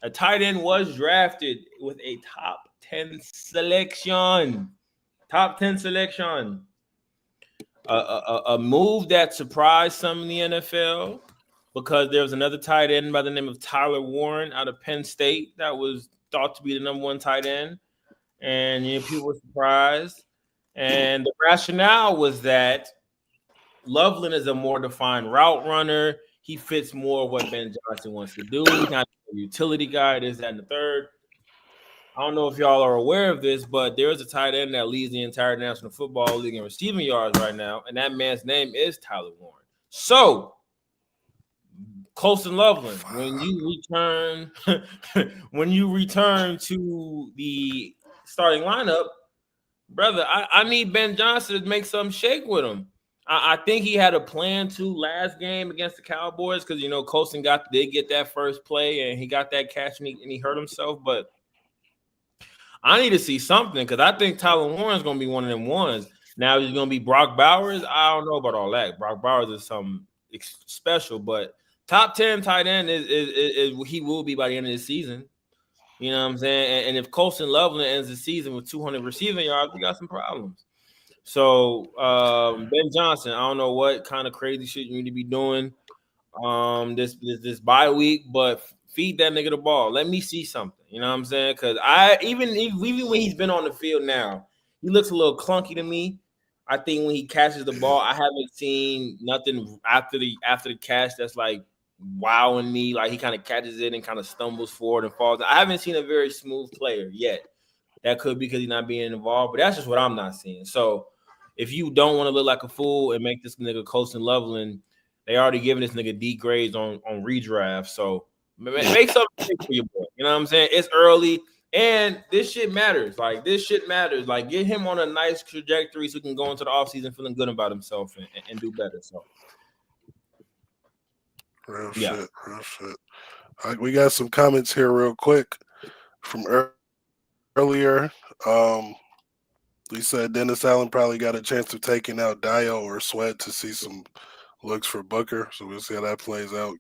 A tight end was drafted with a top 10 selection. Top 10 selection. A move that surprised some in the NFL because there was another tight end by the name of Tyler Warren out of Penn State that was thought to be the number one tight end. And people were surprised. And the rationale was that Loveland is a more defined route runner. He fits more of what Ben Johnson wants to do. He's not a utility guy, this, that, and the third. I don't know if y'all are aware of this, but there's a tight end that leads the entire National Football League in receiving yards right now, and that man's name is Tyler Warren. So, Colston Loveland, when you return to the starting lineup, brother, I need Ben Johnson to make some shake with him. I think he had a plan to last game against the Cowboys because Colston did get that first play and he got that catch and he hurt himself. But I need to see something because I think Tyler Warren's going to be one of them ones. Now he's going to be Brock Bowers. I don't know about all that. Brock Bowers is something special, but top 10 tight end is he will be by the end of the season. You know what I'm saying? And if Colston Loveland ends the season with 200 receiving yards, we got some problems. So Ben Johnson, I don't know what kind of crazy shit you need to be doing this bye week, but feed that nigga the ball. Let me see something. You know what I'm saying? Because even when he's been on the field now, he looks a little clunky to me. I think when he catches the ball, I haven't seen nothing after the catch that's like wowing me. Like he kind of catches it and kind of stumbles forward and falls. I haven't seen a very smooth player yet. That could be because he's not being involved, but that's just what I'm not seeing. So if you don't want to look like a fool and make this nigga Colston Loveland, they already giving this nigga D grades on redraft. So make something for your boy. You know what I'm saying? It's early. And this shit matters. Like, this shit matters. Like, get him on a nice trajectory so he can go into the offseason feeling good about himself and do better. So, Real shit. All right, we got some comments here real quick from earlier. We said Dennis Allen probably got a chance of taking out Dio or Sweat to see some looks for Booker. So we'll see how that plays out.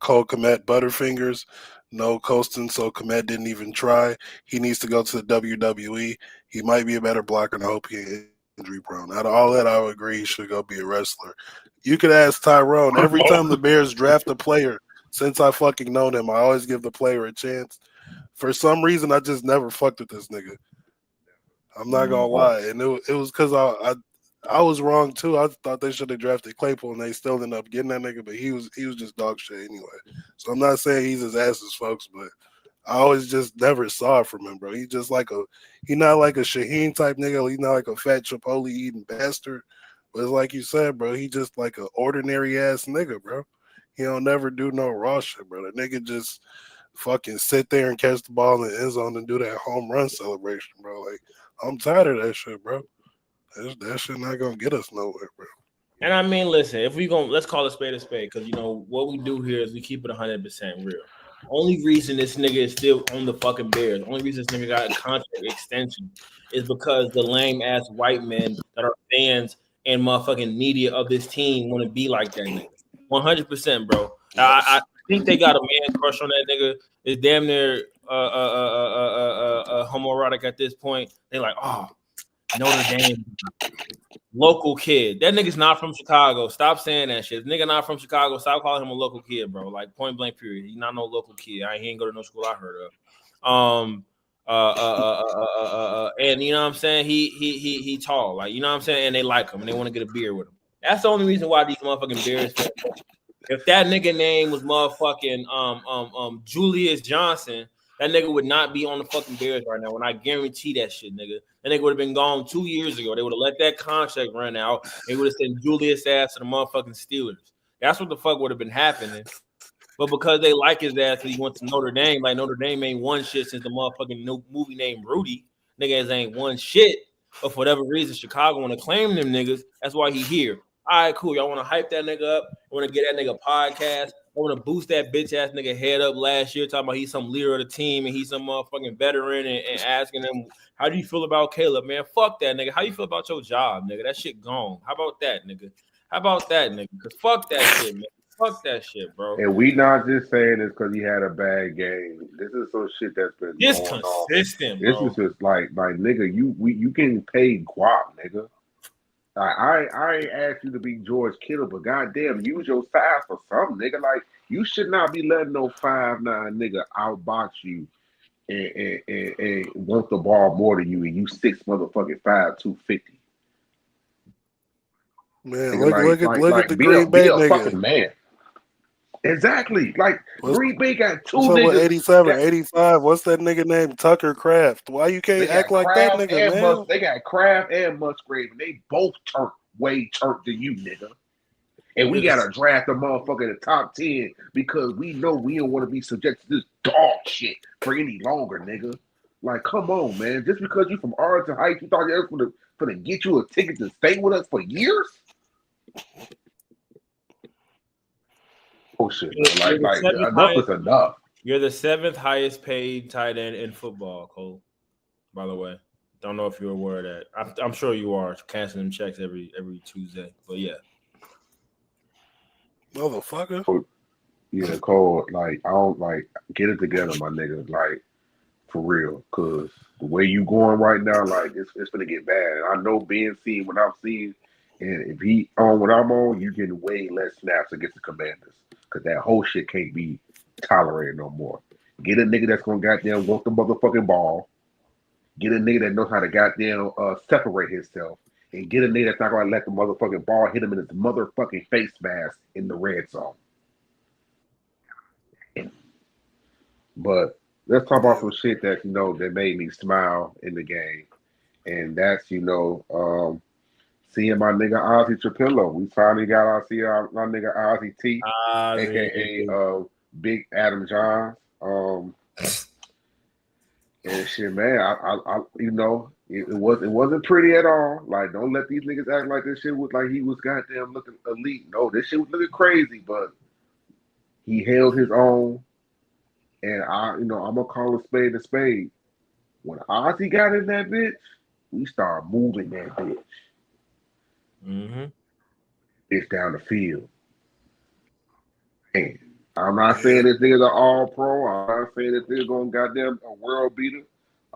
Cole Kmet Butterfingers. No Colston, so Kmet didn't even try. He needs to go to the WWE. He might be a better blocker, and I hope he ain't injury prone. Out of all that, I would agree he should go be a wrestler. You could ask Tyrone. Every time the Bears draft a player, since I fucking known him, I always give the player a chance. For some reason, I just never fucked with this nigga. I'm not gonna lie, and it was because I was wrong too. I thought they should have drafted Claypool, and they still ended up getting that nigga. But he was just dog shit anyway. So I'm not saying he's as ass as folks, but I always just never saw it from him, bro. He's just like he not like a Shaheen type nigga. He's not like a fat Chipotle eating bastard. But it's like you said, bro. He just like an ordinary ass nigga, bro. He don't never do no raw shit, bro. The nigga just fucking sit there and catch the ball in the end zone and do that home run celebration, bro. Like, I'm tired of that shit, bro. That shit not gonna get us nowhere, bro. And I mean, listen, if we let's call it spade, because what we do here is we keep it 100% real. Only reason this nigga is still on the fucking Bears, only reason this nigga got a contract extension is because the lame ass white men that are fans and motherfucking media of this team want to be like that nigga. 100%, bro. Yes. I think they got a man crush on that nigga. It's damn near homoerotic at this point. They like, oh, Notre Dame local kid. That nigga's not from Chicago. Stop saying that shit. Nigga not from Chicago. Stop calling him a local kid, bro. Like, point blank period. He's not no local kid. He ain't go to no school I heard of. And you know what I'm saying? He tall. Like, you know what I'm saying? And they like him and they want to get a beer with him. That's the only reason why these motherfucking Bears fans. If that nigga name was motherfucking Julius Johnson, that nigga would not be on the fucking Bears right now. When I guarantee that shit, nigga. That nigga would have been gone 2 years ago. They would have let that contract run out. They would have sent Julius ass to the motherfucking Steelers. That's what the fuck would have been happening. But because they like his ass, he went to Notre Dame. Like Notre Dame ain't won shit since the motherfucking new movie named Rudy. Niggas ain't won shit. But for whatever reason, Chicago want to claim them niggas. That's why he here. All right, cool. Y'all want to hype that nigga up? Want to get that nigga podcast? I want to boost that bitch ass nigga head up last year, talking about he's some leader of the team and he's some motherfucking veteran and asking him, how do you feel about Caleb, man? Fuck that nigga. How you feel about your job, nigga? That shit gone. How about that, nigga? How about that, nigga? Because fuck that shit, man. Fuck that shit, bro. And we not just saying this because he had a bad game. This is some shit that's been It's going on. consistent, This bro. is just like nigga, you getting paid guap, nigga. I ain't asked you to be George Kittle, but goddamn, use your size for something, nigga. Like you should not be letting no 5'9" nigga outbox you and want the ball more than you, and you 6 motherfucking 5, 250. Man, Nigga, look at the be Green Bay a nigga. fucking man. Exactly. Like Green Bay got 2 what's up with niggas. 87, 85? What's that nigga named Tucker Kraft? Why you They can't act got like that Kraft nigga, and man? They got Kraft and Musgrave, and they both way turnt than you, nigga. And we gotta draft a motherfucker in the top 10 because we know we don't want to be subject to this dog shit for any longer, nigga. Like, come on, man. Just because you from Arlington Heights, you thought you was gonna get you a ticket to stay with us for years? Oh shit, man. Like enough is enough. You're the 7th highest paid tight end in football, Cole. By the way, don't know if you're aware of that. I'm sure you are canceling checks every Tuesday. But yeah, motherfucker. Yeah, Cole. Like I don't get it together, my nigga. Like for real, cause the way you going right now, like it's gonna get bad. And I know being seen what I'm seeing, and if he on what I'm on, you getting way less snaps against the Commanders. Cause that whole shit can't be tolerated no more. Get a nigga that's gonna goddamn want the motherfucking ball. Get a nigga that knows how to goddamn separate himself. And get a nigga that's not gonna let the motherfucking ball hit him in his motherfucking face mask in the red zone. But let's talk about some shit that that made me smile in the game. And that's, seeing my nigga Ozzy Trapillo. We finally got my nigga Ozzy T, aka Big Adam Johns. And shit, man, I it wasn't pretty at all. Like, don't let these niggas act like this shit was like he was goddamn looking elite. No, this shit was looking crazy, but he held his own. And I'm gonna call a spade a spade. When Ozzy got in that bitch, we started moving that bitch. mm-hmm. It's down the field. And I'm not saying this nigga's an all pro. I'm not saying this nigga's gonna goddamn a world beater.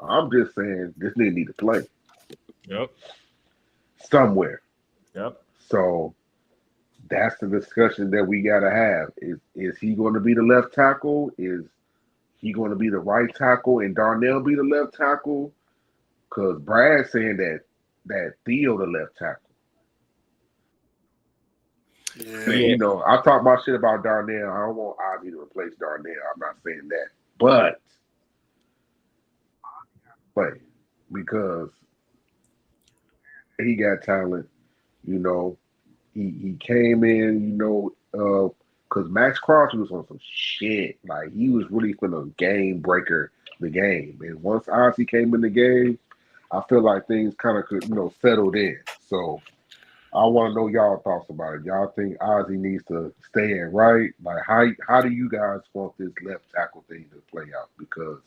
I'm just saying this nigga need to play. Yep. Somewhere. Yep. So that's the discussion that we gotta have. Is he gonna be the left tackle? Is he gonna be the right tackle and Darnell be the left tackle? Cause Brad's saying that Theo the left tackle. Yeah. And, I talk about shit about Darnell. I don't want Ozzy to replace Darnell. I'm not saying that. But because he got talent, he came in, because Max Crosby was on some shit. Like, he was really finna game breaker the game. And once Ozzy came in the game, I feel like things kind of could, settled in. So I want to know y'all thoughts about it. Y'all think Ozzy needs to stay in right? Like, how do you guys want this left tackle thing to play out? Because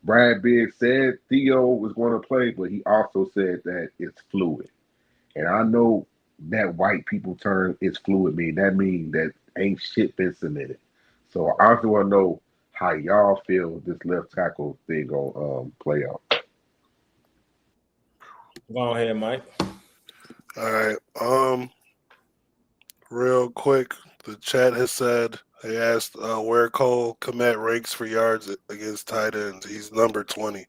Brad Biggs said Theo was going to play, but he also said that it's fluid. And I know that white people term is fluid mean. That means that ain't shit been submitted. So I also want to know how y'all feel this left tackle thing gonna play out. Go ahead, Mike. All right. Real quick, the chat has said they asked where Cole Kmet ranks for yards against tight ends. He's number 20.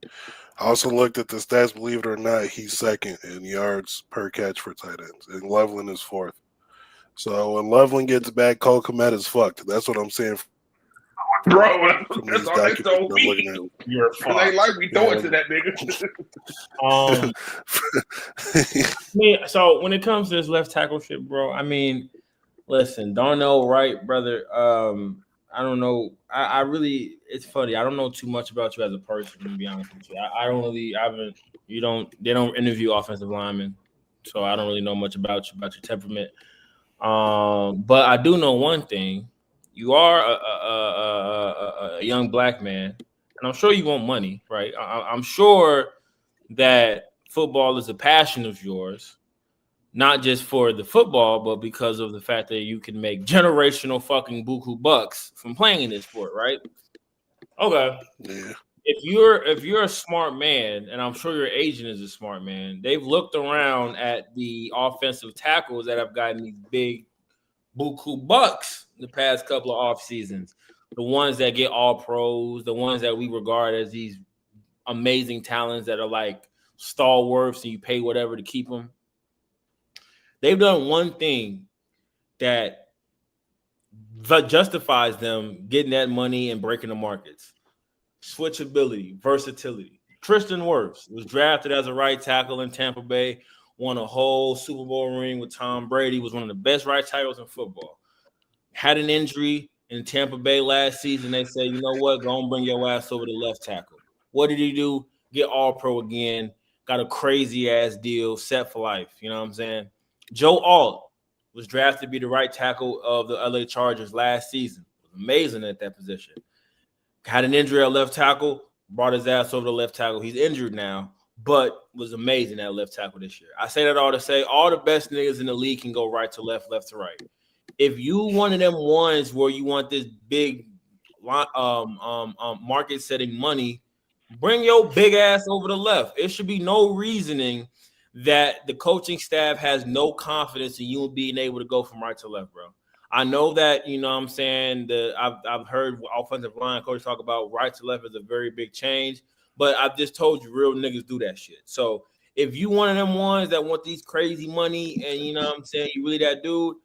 I also looked at the stats. Believe it or not, he's second in yards per catch for tight ends, and Loveland is fourth. So when Loveland gets back, Cole Kmet is fucked. That's what I'm saying for Bro, from that's these all they documents told I'm looking me. at. You're Cause they like fucked. me throw it to that nigga. I mean, so when it comes to this left tackle shit, bro, I mean, listen, Darnell Wright, brother. I don't know. I really, it's funny. I don't know too much about you as a person, to be honest with you. I don't really, I haven't. You don't. They don't interview offensive linemen, so I don't really know much about your temperament. But I do know one thing: you are a young black man, and I'm sure you want money, right? I'm sure that football is a passion of yours, not just for the football, but because of the fact that you can make generational fucking buku bucks from playing in this sport, right? Okay. Yeah, If you're a smart man, and I'm sure your agent is a smart man, they've looked around at the offensive tackles that have gotten these big buku bucks the past couple of off seasons. The ones that get all pros, the ones that we regard as these amazing talents that are like stalwarts and you pay whatever to keep them. They've done one thing that justifies them getting that money and breaking the markets: switchability, versatility. Tristan Wirfs was drafted as a right tackle in Tampa Bay, won a whole Super Bowl ring with Tom Brady, was one of the best right tackles in football. Had an injury in Tampa Bay last season. They said, you know what, go and bring your ass over to left tackle. What did he do? Get all pro again. Got a crazy ass deal set for life. You know what I'm saying? Joe Alt was drafted to be the right tackle of the LA Chargers last season. Was amazing at that position. Had an injury at left tackle, brought his ass over to left tackle. He's injured now, but was amazing at left tackle this year. I say that all to say all the best niggas in the league can go right to left, left to right. If you one of them ones where you want this big market setting money, bring your big ass over the left. It should be no reasoning that the coaching staff has no confidence in you being able to go from right to left, bro. I know that, you know what I'm saying, I've heard offensive line coaches talk about right to left is a very big change, but I've just told you real niggas do that shit. So if you one of them ones that want these crazy money and you know what I'm saying, you really that dude,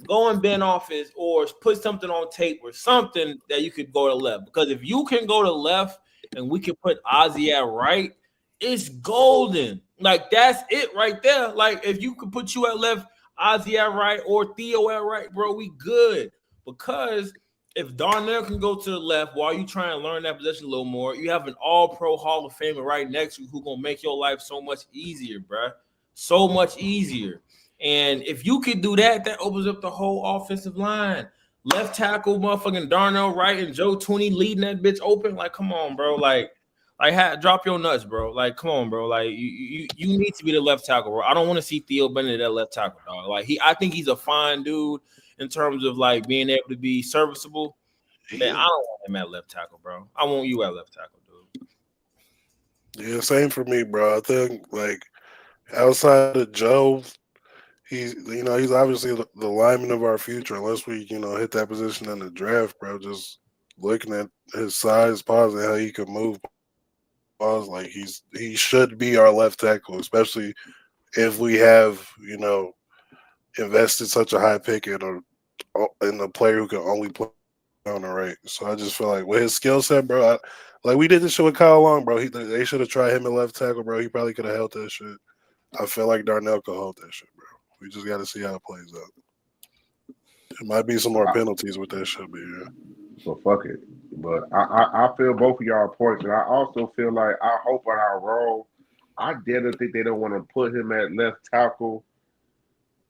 go and bend office or put something on tape or something that you could go to left. Because if you can go to left and we can put Ozzy at right, it's golden. Like that's it right there. Like if you could put you at left, Ozzy at right, or Theo at right, bro, we good. Because if Darnell can go to the left while you try and learn that position a little more, you have an all-pro Hall of Famer right next to you who gonna make your life so much easier, bro. So much easier. And if you could do that, that opens up the whole offensive line. Left tackle, motherfucking Darnell Wright and Joe Tooney leading that bitch open. Like, come on, bro. Drop your nuts, bro. Like, come on, bro. Like, you need to be the left tackle, bro. I don't want to see Theo Bennett at left tackle, dog. Like, I think he's a fine dude in terms of like being able to be serviceable. Man, I don't want him at left tackle, bro. I want you at left tackle, dude. yeah, same for me, bro. I think like outside of Joe, he's obviously the lineman of our future. Unless we hit that position in the draft, bro. Just looking at his size, pause, and how he could move, pause, like he should be our left tackle, especially if we have invested such a high pick in a player who can only play on the right. So I just feel like with his skill set, bro, like we did this shit with Kyle Long, bro. They should have tried him at left tackle, bro. He probably could have held that shit. I feel like Darnell could hold that shit, bro. We just got to see how it plays out. It might be some more penalties with that shit, but yeah. So fuck it. But I feel both of y'all points, and I also feel like I hope on our role. I dare think they don't want to put him at left tackle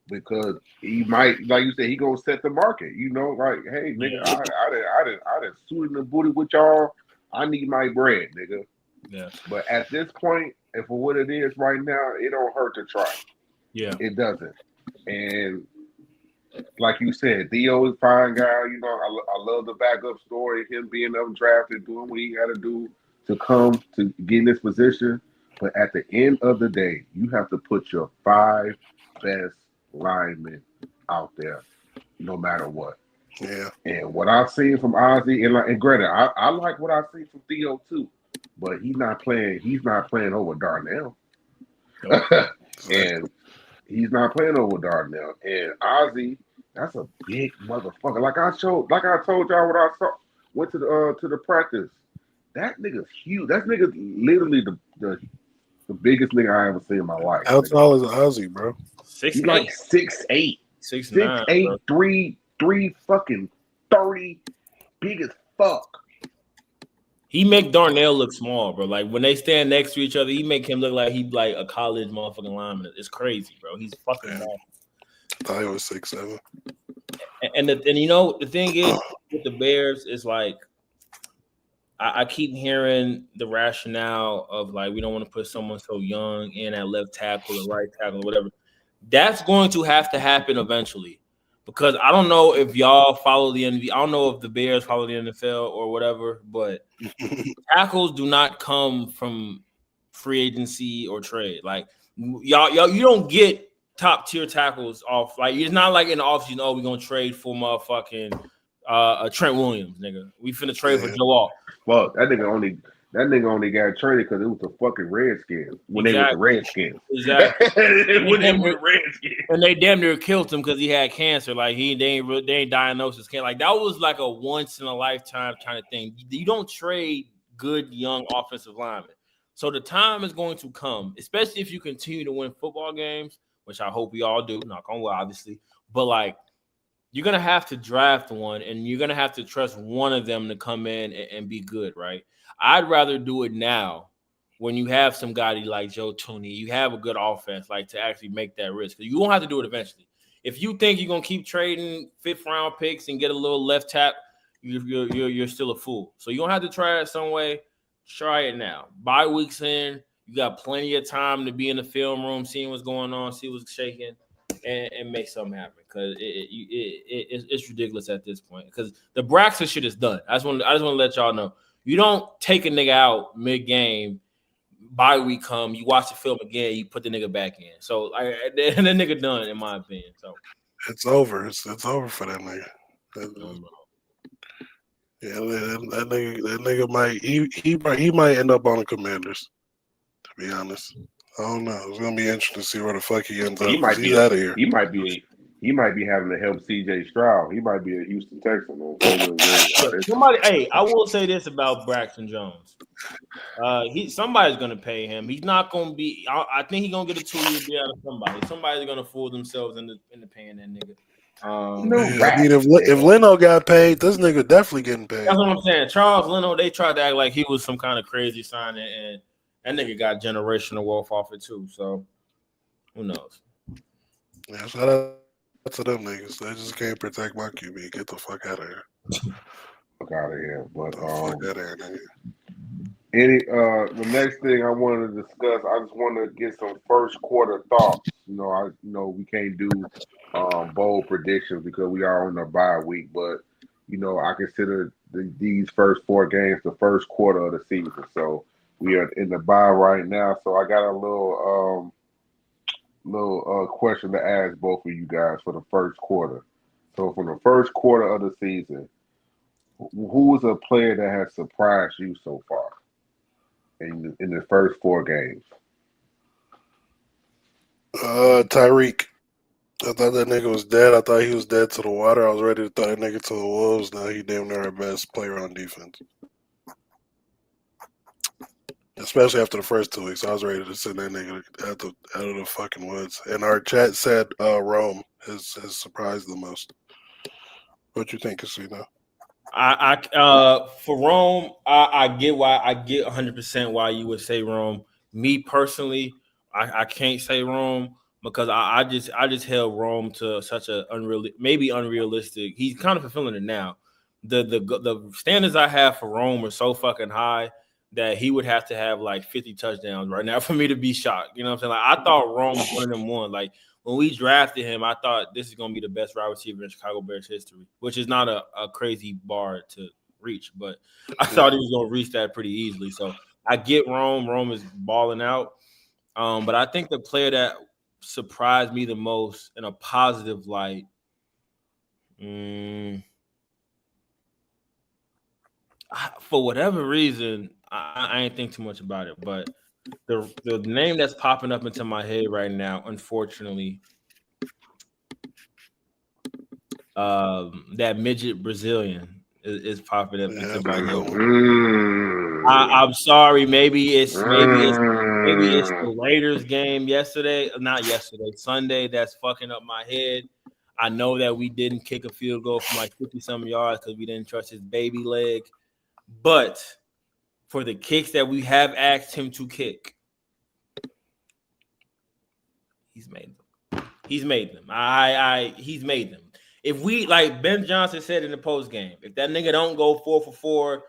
because he might, like you said, he gonna set the market. You know, like, hey, nigga, Yeah. I done suited the booty with y'all. I need my bread, nigga. Yeah. But at this point, and for what it is right now, it don't hurt to try. Yeah. It doesn't. And like you said, Theo is a fine guy. You know, I love the backup story, him being undrafted, doing what he got to do to come to get in this position. But at the end of the day, you have to put your 5 best linemen out there, no matter what. Yeah. And what I've seen from Ozzy, and granted, I like what I've seen from Theo too, but he's not playing. He's not playing over Darnell, and he's not playing over Darnell. And Ozzy, that's a big motherfucker. Like I told y'all went to the practice. That nigga's huge. That nigga's literally the biggest nigga I ever seen in my life. How Nigga. tall is Ozzy, bro? Six He's eight, like 6'8", 6'9", bro. 3 fucking 30, big as fuck. He make Darnell look small, bro. Like when they stand next to each other, he make him look like he like a college motherfucking lineman. It's crazy, bro. He's fucking Yeah, massive. I thought he was 6'7". And you know the thing is with the Bears is like I keep hearing the rationale of like we don't want to put someone so young in at left tackle or right tackle or whatever. That's going to have to happen eventually because I don't know if y'all follow the NBA. I don't know if the Bears follow the NFL or whatever, but tackles do not come from free agency or trade. Like y'all, you don't get top tier tackles off. Like it's not like in the offseason, oh, we're gonna trade for motherfucking Trent Williams, nigga. We finna trade for Yeah. Joe Alt. Fuck, that nigga only got traded because it was the fucking Redskins when they was the Redskins. Exactly. When they were the Redskins. And they damn near killed him because he had cancer. Like they ain't diagnosed as cancer. Like that was like a once in a lifetime kind of thing. You don't trade good young offensive linemen. So the time is going to come, especially if you continue to win football games, which I hope we all do. Knock on wood, obviously. But like you're gonna have to draft one, and you're gonna have to trust one of them to come in and be good, right? I'd rather do it now when you have somebody like Joe Tooney, you have a good offense, like to actually make that risk. You won't have to do it eventually. If you think you're gonna keep trading fifth round picks and get a little left tap, you're still a fool. So you don't have to try it some way. Try it now. Bye weeks in, you got plenty of time to be in the film room, seeing what's going on, see what's shaking, and make something happen. Because it's ridiculous at this point. Because the Braxton shit is done. I just want to let y'all know. You don't take a nigga out mid game. Bye week come, you watch the film again, you put the nigga back in. So the nigga done, in my opinion. So it's over. It's over for that nigga. Yeah, that nigga might he might end up on the Commanders. To be honest, I don't know. It's gonna be interesting to see where the fuck he ends up because he's out of here. He might be having to help CJ Stroud. He might be a Houston Texan. Somebody, hey, I will say this about Braxton Jones. Somebody's gonna pay him. He's not gonna be. I think he's gonna get a 2-year deal out of somebody. Somebody's gonna fool themselves into paying that nigga. I mean, if Leno got paid, this nigga definitely getting paid. That's what I'm saying. Charles Leno, they tried to act like he was some kind of crazy signing, and that nigga got generational wealth off it too. So who knows? Yeah, shout out to them niggas. They just can't protect my QB. Get the fuck out of here. Fuck out of here. But fuck out of here, nigga. The next thing I wanted to discuss, I just want to get some first quarter thoughts. We can't do bold predictions because we are on the bye week, but I consider these first 4 games the first quarter of the season. So we are in the bye right now. So I got a little question to ask both of you guys for the first quarter. So from the first quarter of the season, who is a player that has surprised you so far in the first 4 games? Tyreek. I thought that nigga was dead. I thought he was dead to the water. I was ready to throw that nigga to the wolves. Now he damn near our best player on defense. Especially after the first 2 weeks. I was ready to send that nigga out of the fucking woods. And our chat said Rome has surprised the most. What you think, Casino? For Rome, I get 100% why you would say Rome. Me personally, I can't say Rome because I just held Rome to such a unrealistic. He's kind of fulfilling it now. The standards I have for Rome are so fucking high that he would have to have like 50 touchdowns right now for me to be shocked. You know what I'm saying? Like I thought Rome was 1-1. Like when we drafted him, I thought this is going to be the best wide receiver in Chicago Bears history, which is not a crazy bar to reach, but I thought he was going to reach that pretty easily. So I get Rome. Rome is balling out. But I think the player that surprised me the most in a positive light, for whatever reason, I ain't think too much about it, but the name that's popping up into my head right now, unfortunately, that midget Brazilian. is popping up Yeah, into that'd my be a head. good one. I'm sorry. Maybe it's Mm. the Raiders game yesterday, not yesterday, Sunday. That's fucking up my head. I know that we didn't kick a field goal from like 50 some yards because we didn't trust his baby leg. But for the kicks that we have asked him to kick, he's made them. He's made them. He's made them. If we like Ben Johnson said in the post game, if that nigga don't go 4 for 4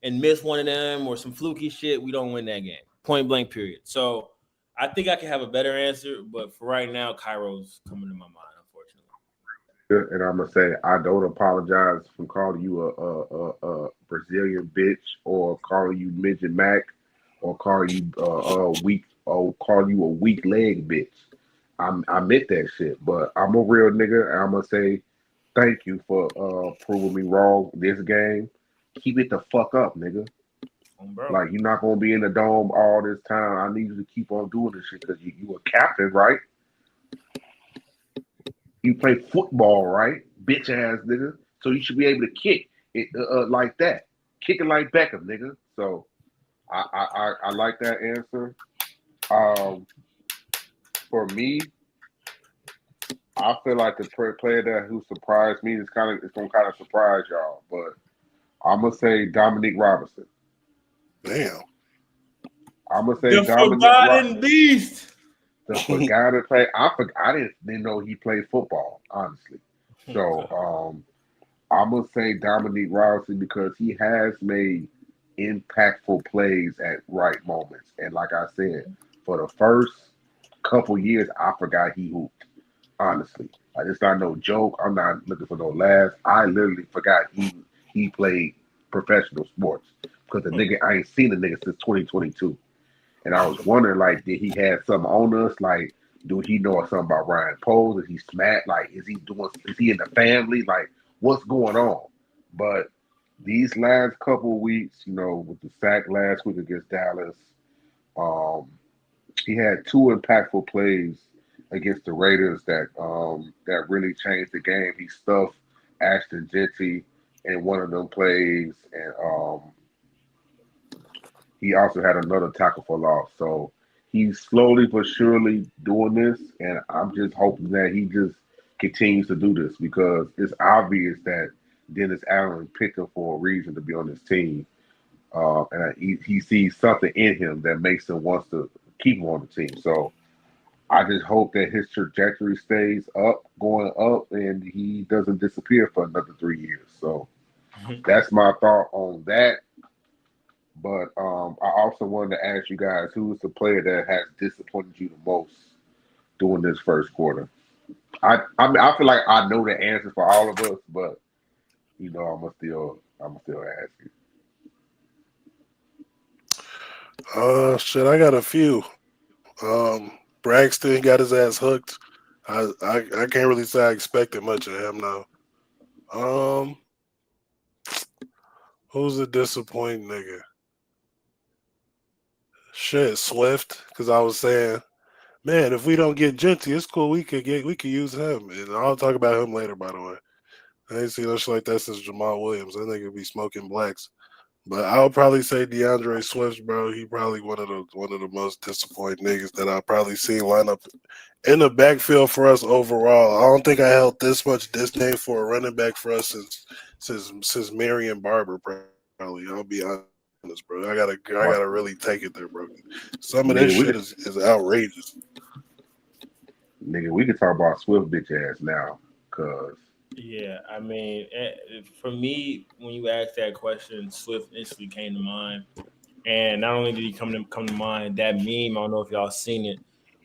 and miss one of them or some fluky shit, we don't win that game. Point blank. Period. So I think I can have a better answer, but for right now, Cairo's coming to my mind, unfortunately. And I'm gonna say I don't apologize for calling you a Brazilian bitch or calling you midget Mac or calling you weak or calling you a weak leg bitch. I meant that shit, but I'm a real nigga. And I'm gonna say thank you for proving me wrong this game. Keep it the fuck up, nigga. Bro. Like you're not gonna be in the dome all this time. I need you to keep on doing this shit because you a captain, right? You play football, right? Bitch ass nigga. So you should be able to kick it like that. Kick it like Beckham, nigga. So I like that answer. Um, for me, I feel like the player that who surprised me is gonna kind of surprise y'all, but I'm gonna say Dominique Robinson. Damn. I'm gonna say The Dominic Forgotten Beast. the guy that play. I didn't know he played football, honestly. So I'm gonna say Dominique Robinson because he has made impactful plays at right moments. And like I said, for the first couple years, I forgot he hooped. Honestly, like it's not no joke. I'm not looking for no laughs. I literally forgot he played professional sports because the nigga I ain't seen the nigga since 2022. And I was wondering, like, did he have something on us? Like, do he know something about Ryan Poles? Is he smacked? Like, is he in the family? Like, what's going on? But these last couple of weeks, with the sack last week against Dallas, um, he had two impactful plays against the Raiders that really changed the game. He stuffed Ashton Jetty in one of them plays, and he also had another tackle for loss. So he's slowly but surely doing this, and I'm just hoping that he just continues to do this because it's obvious that Dennis Allen picked him for a reason to be on this team, and he sees something in him that makes him wants to keep him on the team. So I just hope that his trajectory stays up, going up, and he doesn't disappear for another 3 years. So that's my thought on that. But I also wanted to ask you guys who is the player that has disappointed you the most during this first quarter? I feel like I know the answer for all of us, but I'm gonna still ask you. Shit, I got a few. Braxton got his ass hooked. I can't really say I expected much of him now. Um, who's a disappointing nigga? Shit, Swift. Because I was saying, man, if we don't get Genty, it's cool. We could use him, and I'll talk about him later. By the way, I ain't seen no shit like that since Jamal Williams. That nigga be smoking blacks. But I'll probably say DeAndre Swift, bro. He probably one of the most disappointing niggas that I've probably seen line up in the backfield for us overall. I don't think I held this much disdain for a running back for us since Marion Barber. Probably, I'll be honest, bro. I gotta really What, take it there, bro. Some of this shit nigga? is outrageous. We could talk about Swift bitch ass now, cause Yeah, I mean, for me, when you asked that question, Swift instantly came to mind. And not only did he come to mind, that meme, I don't know if y'all seen it,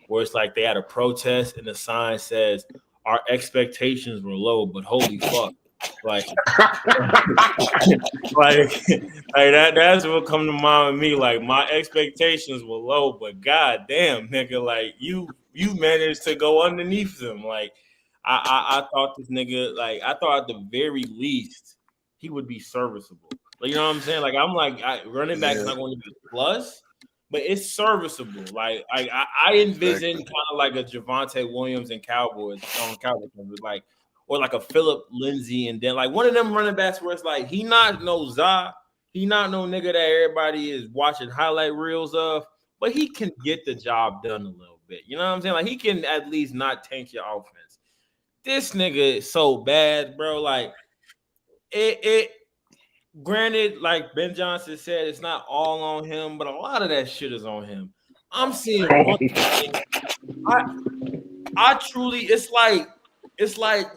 where it's like they had a protest and the sign says, "Our expectations were low, but holy fuck." Like, like, like that's what come to mind with me. Like my expectations were low, but god damn, nigga, like you managed to go underneath them. Like I thought this nigga, like I thought at the very least he would be serviceable. Like you know what I'm saying? Like I'm like running back is Yeah, not going to be a plus, but it's serviceable. I envision exactly. kind of like a Javante Williams and Cowboys on Cowboys, like or like a Philip Lindsay, and then like one of them running backs where it's like he not no za, he not no nigga that everybody is watching highlight reels of, but he can get the job done a little bit. You know what I'm saying? Like he can at least not tank your offense. This nigga is so bad, bro. Like it granted, like Ben Johnson said, it's not all on him, but a lot of that shit is on him. I'm seeing run. I I truly, it's like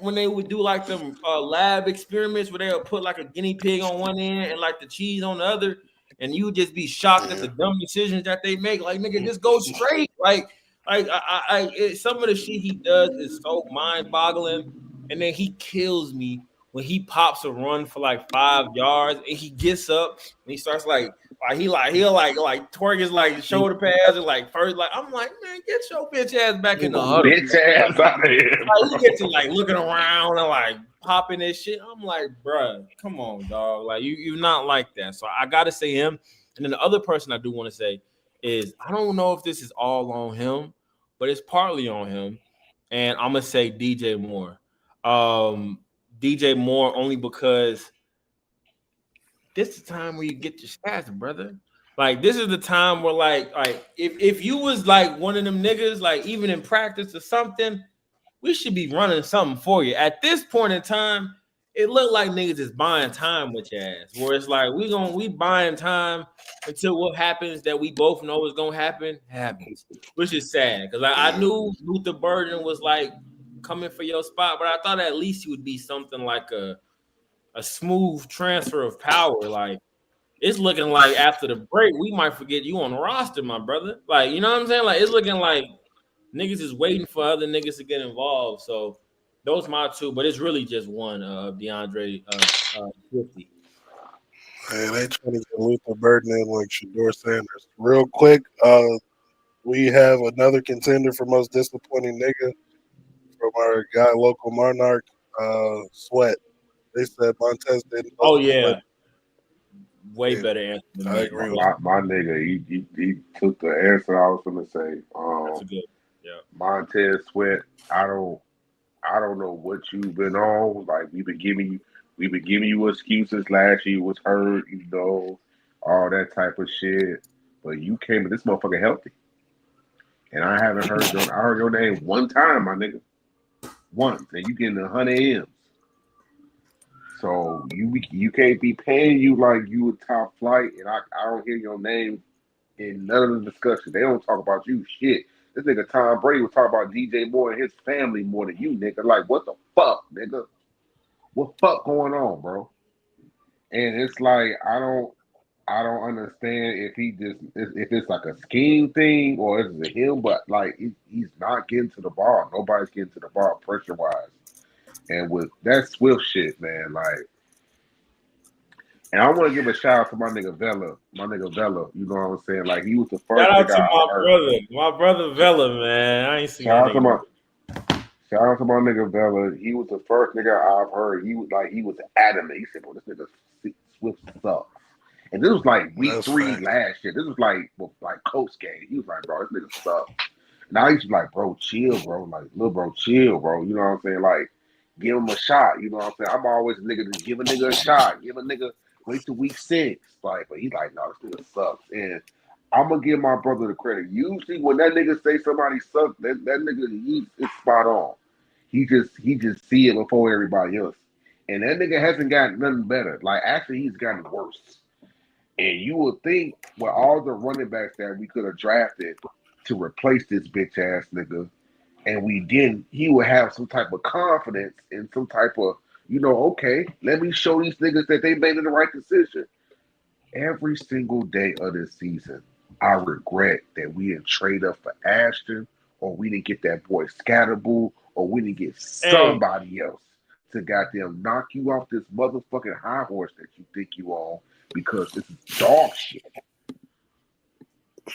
when they would do like them lab experiments where they would put like a guinea pig on one end and like the cheese on the other, and you would just be shocked at the dumb decisions that they make. Like nigga, just go straight. Some of the shit he does is so mind boggling, and then he kills me when he pops a run for like 5 yards and he gets up and he starts he'll twerk his like shoulder pads and like first like I'm like, man, get your bitch ass back in the huddle. Bitch ass out of here. Like he gets to like looking around and like popping this shit. I'm like, bruh, come on, dog. Like you're not like that. So I gotta say him. And then the other person I do want to say is I don't know if this is all on him, but it's partly on him. And I'm gonna say DJ Moore. DJ Moore only because this is the time where you get your stats, brother. Like this is the time where like if you was like one of them niggas, like even in practice or something, we should be running something for you. At this point in time, it looked like niggas is buying time with your ass. Where it's like we buying time until what happens that we both know is gonna happen happens, which is sad because I knew Luther Burden was like coming for your spot, but I thought at least he would be something like a smooth transfer of power. Like it's looking like after the break, we might forget you on the roster, my brother. Like, you know what I'm saying? Like it's looking like niggas is waiting for other niggas to get involved. So those my two, but it's really just one of DeAndre 50. Man, they trying to get Luther Burden in like Shador Sanders. Real quick, we have another contender for most disappointing nigga from our guy, local Monarch, Sweat. They said Montez didn't. Oh yeah, Sweat. way Yeah, better answer than I me. agree with My nigga, he took the answer I was gonna say. That's a good. Yeah. Montez Sweat. I don't know what you've been on. Like we've been giving you excuses. Last year was hurt, all that type of shit. But you came to this motherfucker healthy, and I haven't heard I heard your name one time, my nigga, once, and you getting 100 M's. So you can't be paying you like you a top flight, and I don't hear your name in none of the discussion. They don't talk about you shit. This nigga Tom Brady was talking about DJ Moore and his family more than you, nigga. Like, what the fuck, nigga? What fuck going on, bro? And it's like I don't understand if it's like a scheme thing or is it him, but like he's not getting to the ball. Nobody's getting to the ball pressure wise. And with that Swift shit, man, like, and I want to give a shout out to my nigga Vela. You know what I'm saying? Like, he was the Shout first out nigga to I heard. my brother Vela, man. I ain't seen Shout that out to nigga. Shout out to my nigga Vela. He was the first nigga I've heard. He was adamant. He said, "Bro, this nigga Swift sucks." And this was like week That's 3 fact. last year. This was like Coach game. He was like, "Bro, this nigga sucks." Now he's like, "Bro, chill, bro. Like, little bro, chill, bro." You know what I'm saying? Like, give him a shot. You know what I'm saying? I'm always a nigga to give a nigga a shot. Give a nigga wait till week 6. Like, but he's like, "No, this nigga sucks." And I'm gonna give my brother the credit. Usually, when that nigga say somebody sucks, that nigga it's spot on. He just see it before everybody else. And that nigga hasn't gotten nothing better. Like actually he's gotten worse. And you would think with all the running backs that we could have drafted to replace this bitch ass nigga, and we didn't, he would have some type of confidence and some type of, okay, let me show these niggas that they made the right decision. Every single day of this season, I regret that we didn't trade up for Ashton, or we didn't get that boy Scatterboo, or we didn't get Hey, somebody else to goddamn knock you off this motherfucking high horse that you think you on because this is dog shit.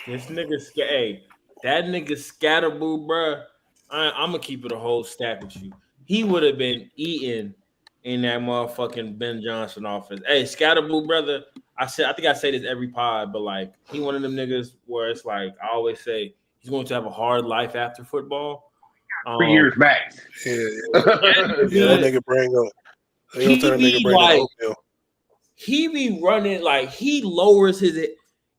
this nigga, hey, that nigga Scatterboo, bro. I'm gonna keep it a whole stack with you. He would have been eating in that motherfucking Ben Johnson offense. Hey, Scatterboo, brother. I think I say this every pod, but like he one of them niggas where it's like I always say he's going to have a hard life after football. 3 years max. Yeah, yeah, yeah. That Nigga, nigga bring up. They gonna he tell that nigga be bring the like oatmeal. he be running like he lowers his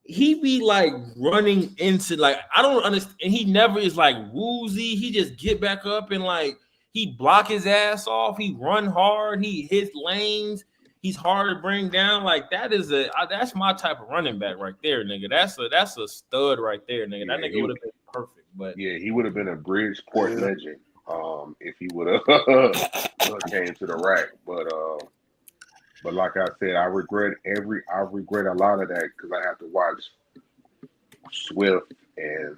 he be like running into like I don't understand. And he never is like woozy. He just get back up and like he block his ass off. He run hard. He hits lanes. He's hard to bring down. Like that is that's my type of running back right there, nigga. That's a stud right there, nigga. That Yeah, nigga would have been perfect, but he would have been a Bridgeport Yeah. legend if he would have came to the rack. But like I said, I regret a lot of that because I have to watch Swift and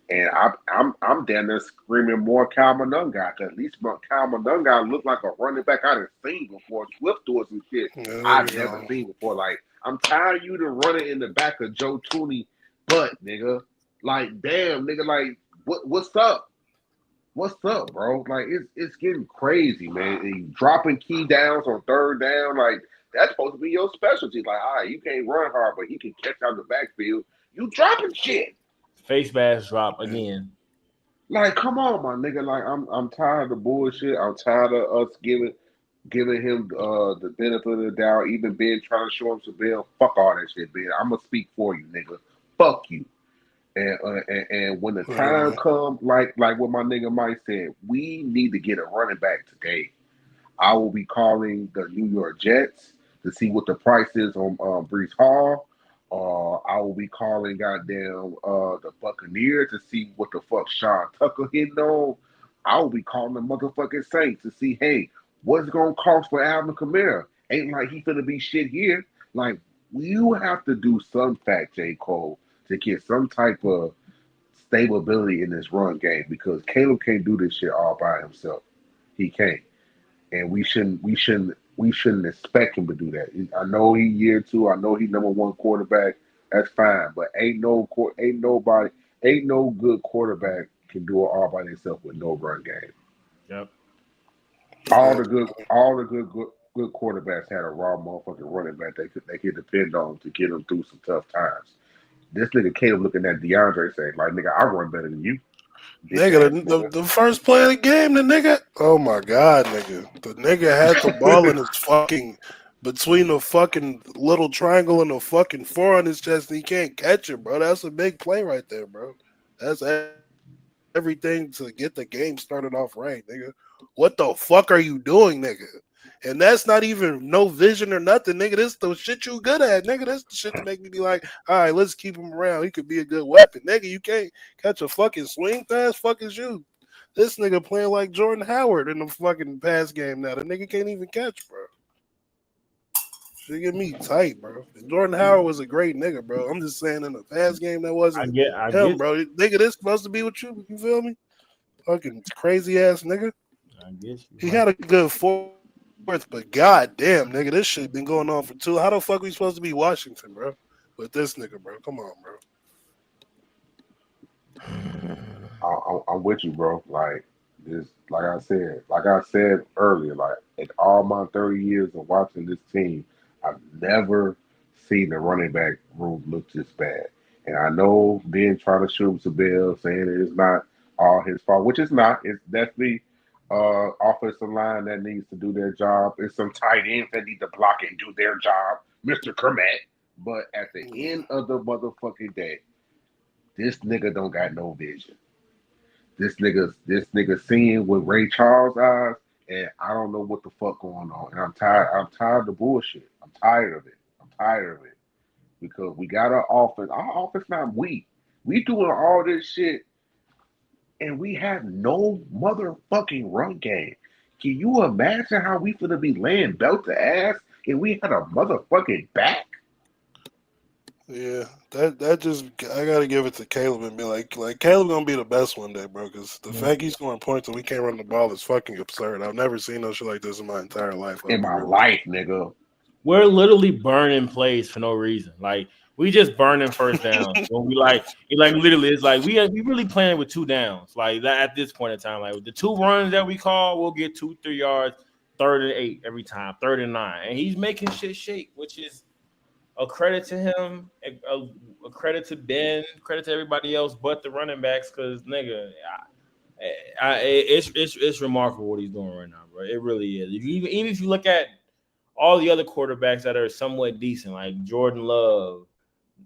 I'm down there screaming more Cal Monunga. At least Cal Monunga looked like a running back I done seen before. Swift doing some shit That I've nigga, never seen before. Like I'm tired of you to running in the back of Joe Tooney butt, nigga. Like damn, nigga. Like what's up? What's up, bro? Like it's getting crazy, man. And you dropping key downs on third down, like that's supposed to be your specialty. Like, all right, you can't run hard, but he can catch out the backfield. You dropping shit. face mask drop again. Like, come on, my nigga. Like, I'm tired of the bullshit. I'm tired of us giving him the benefit of the doubt. Even Ben trying to show him some bill. Fuck all that shit, Ben. I'm gonna speak for you, nigga. Fuck you. And when the time comes, like what my nigga Mike said, we need to get a running back today. I will be calling the New York Jets to see what the price is on Brees Hall. I will be calling goddamn the Buccaneers to see what the fuck Sean Tucker hitting on. I will be calling the motherfucking Saints to see, hey, what's it gonna cost for Alvin Kamara? Ain't like he finna be shit here. Like you have to do some fact, J. Cole, to get some type of stability in this run game because Caleb can't do this shit all by himself. He can't, and we shouldn't expect him to do that. I know he year two. I know he number one quarterback. That's fine, but ain't no good quarterback can do it all by themselves with no run game. Yep. All the good quarterbacks had a raw motherfucking running back they could depend on to get them through some tough times. This nigga Caleb looking at DeAndre saying, like, nigga, I run better than you, bitch nigga, ass the, nigga. the first play of the game, the nigga. Oh my god, nigga, the nigga had the ball in his fucking between the fucking little triangle and the fucking four on his chest, and he can't catch it, bro. That's a big play right there, bro. That's everything to get the game started off right, nigga. What the fuck are you doing, nigga? And that's not even no vision or nothing, nigga. This the shit you good at, nigga. That's the shit to make me be like, all right, let's keep him around. He could be a good weapon, nigga. You can't catch a fucking swing pass, fucking shoot. This nigga playing like Jordan Howard in the fucking pass game now. The nigga can't even catch, bro. Shit get me tight, bro. Jordan Howard was a great nigga, bro. I'm just saying in the pass game that wasn't I him, get, bro. Nigga, this supposed to be with you. You feel me? Fucking crazy ass nigga. I get you. He had a good fourth, but god damn, nigga, this shit been going on for two. How the fuck we supposed to be Washington, bro? With this nigga, bro. Come on, bro. I'm with you, bro. Like this, like I said earlier, like in all my 30 years of watching this team, I've never seen the running back room look this bad. And I know Ben trying to shoot him some bill, saying it's not all his fault, which is not. It's definitely offensive line that needs to do their job. It's some tight ends that need to block and do their job, Mr. Kermit. But at the end of the motherfucking day, this nigga don't got no vision. This nigga seeing with Ray Charles eyes, and I don't know what the fuck going on. And I'm tired. I'm tired of the bullshit. I'm tired of it. I'm tired of it because we got our offense. Our offense not weak. We doing all this shit, and we have no motherfucking run game. Can you imagine how we finna be laying belt to ass and we had a motherfucking back? Yeah, that just I gotta give it to Caleb and be like Caleb gonna be the best one day, bro. Because the fact he's scoring points and we can't run the ball is fucking absurd. I've never seen no shit like this in my entire life. I'll In be my real with life, nigga. We're literally burning plays for no reason. Like we just burning first downs. When we like literally, it's like we really playing with two downs. Like that at this point in time, like the two runs that we call, we'll get 2-3 yards, 3rd and 8 every time, 3rd and 9, and he's making shit shake, which is a credit to him, a credit to Ben, credit to everybody else, but the running backs, because nigga, It's remarkable what he's doing right now, bro. It really is. Even if you look at all the other quarterbacks that are somewhat decent, like Jordan Love,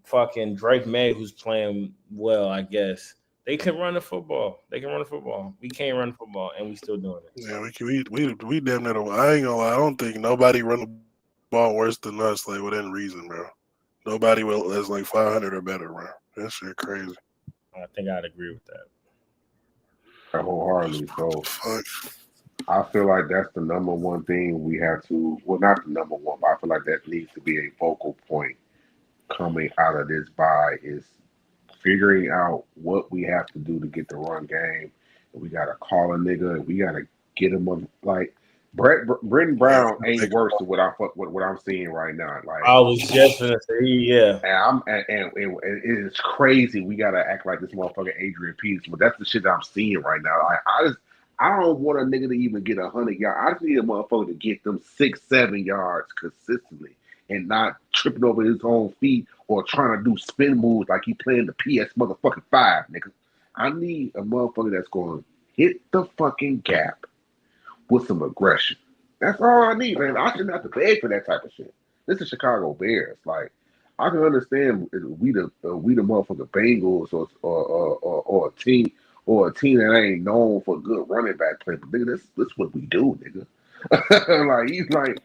fucking Drake May, who's playing well, I guess they can run the football. They can run the football. We can't run the football, and we still doing it. Yeah, we damn near. I ain't gonna lie. I don't think nobody run the ball worse than us, like within reason, bro. Nobody will is like 500 or better, bro. That shit crazy. I think I'd agree with that. wholeheartedly. So Fuck. I feel like that's the number one thing we have to. Well, not the number one, but I feel like that needs to be a focal point coming out of this bye is figuring out what we have to do to get the run game. We gotta call a nigga. We gotta get him on like Brenton Yeah, Brown ain't worse than what I'm seeing right now. Like, I was just gonna say, yeah. and it is crazy. We gotta act like this motherfucker Adrian Peterson, but that's the shit that I'm seeing right now. Like, I don't want a nigga to even get 100 yards. I just need a motherfucker to get them 6-7 yards consistently and not tripping over his own feet or trying to do spin moves like he playing the PS motherfucking 5, nigga. I need a motherfucker that's going to hit the fucking gap with some aggression. That's all I need, man. I shouldn't have to beg for that type of shit. This is Chicago Bears. Like, I can understand if we the motherfucking Bengals or a team that ain't known for good running back play. But nigga, this what we do, nigga. Like he's like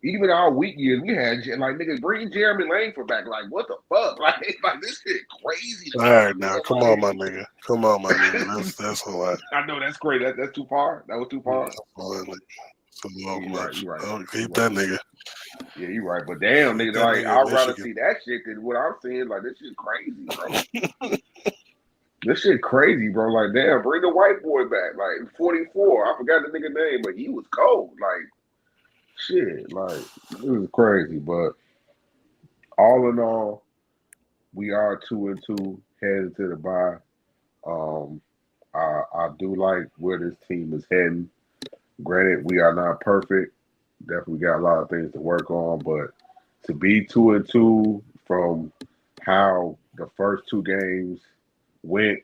even our weak years we had like nigga bring Jeremy Langford back. Like what the fuck? Like this shit crazy to All me, right, now, come on, man. my nigga. Come on, my nigga. That's a lot. I know that's great. That's too far. That was too far. It's a Yeah, little you're right. much. You're right. Oh, You're keep right. that nigga. Yeah, you're right. But damn, Keep nigga, that like nigga in I'd rather Michigan. see that shit than what I'm seeing. Like this shit crazy, bro. This shit crazy, bro. Like damn, bring the white boy back. Like 44. I forgot the nigga name, but he was cold. Like shit. Like this is crazy. But all in all, we are 2-2 headed to the bye. Um, I do like where this team is heading. Granted, we are not perfect. Definitely got a lot of things to work on, but to be 2-2 from how the first two games went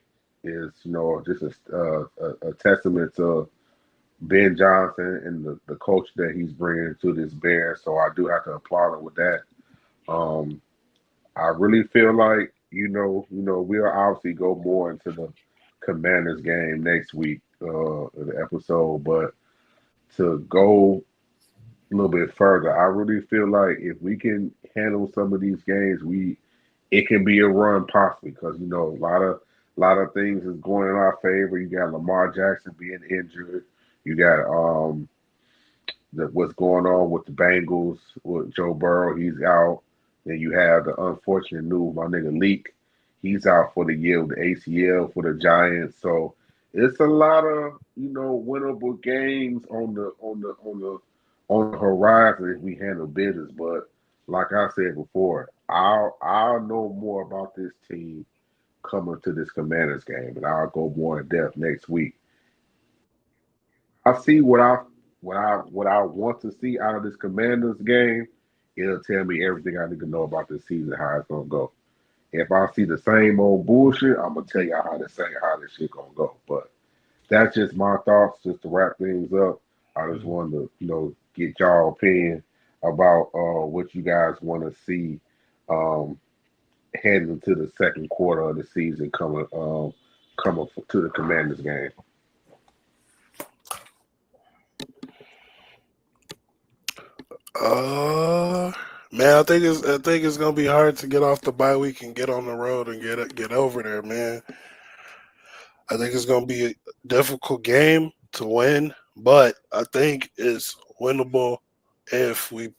is, just a testament to Ben Johnson and the coach that he's bringing to this bear. So I do have to applaud him with that. Um, I really feel like we'll obviously go more into the Commanders game next week, in the episode, but to go a little bit further, I really feel like if we can handle some of these games, it can be a run possibly because a lot of things is going in our favor. You got Lamar Jackson being injured. You got what's going on with the Bengals with Joe Burrow. He's out. Then you have the unfortunate news, my nigga Leak. He's out for the year with the ACL for the Giants. So it's a lot of winnable games on the horizon if we handle business. But like I said before, I'll know more about this team coming to this Commanders game, and I'll go more in depth next week. I see what I want to see out of this Commanders game. It'll tell me everything I need to know about this season, how it's gonna go. If I see the same old bullshit, I'm gonna tell y'all how this shit gonna go. But that's just my thoughts, just to wrap things up. I just Mhm. wanted to, get y'all opinion about what you guys want to see um, heading into the second quarter of the season coming to the Commanders game. Uh, man, I think it's gonna be hard to get off the bye week and get on the road and get over there, man. I think it's gonna be a difficult game to win, but I think it's winnable if we.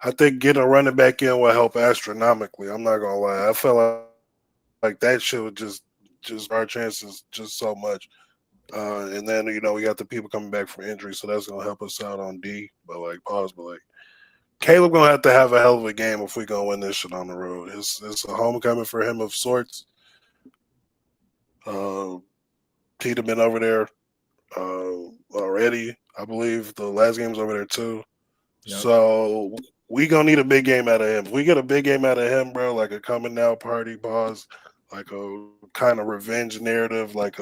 I think getting a running back in will help astronomically. I'm not gonna lie. I felt like that shit would just our chances just so much. And then we got the people coming back from injury, so that's gonna help us out on D. But like pause, but like Caleb gonna have a hell of a game if we gonna win this shit on the road. It's a homecoming for him of sorts. Tita been over there already. I believe the last game's over there too. Yep. So we gonna need a big game out of him. If we get a big game out of him, bro, like a coming out party, pause. like a kind of revenge narrative, like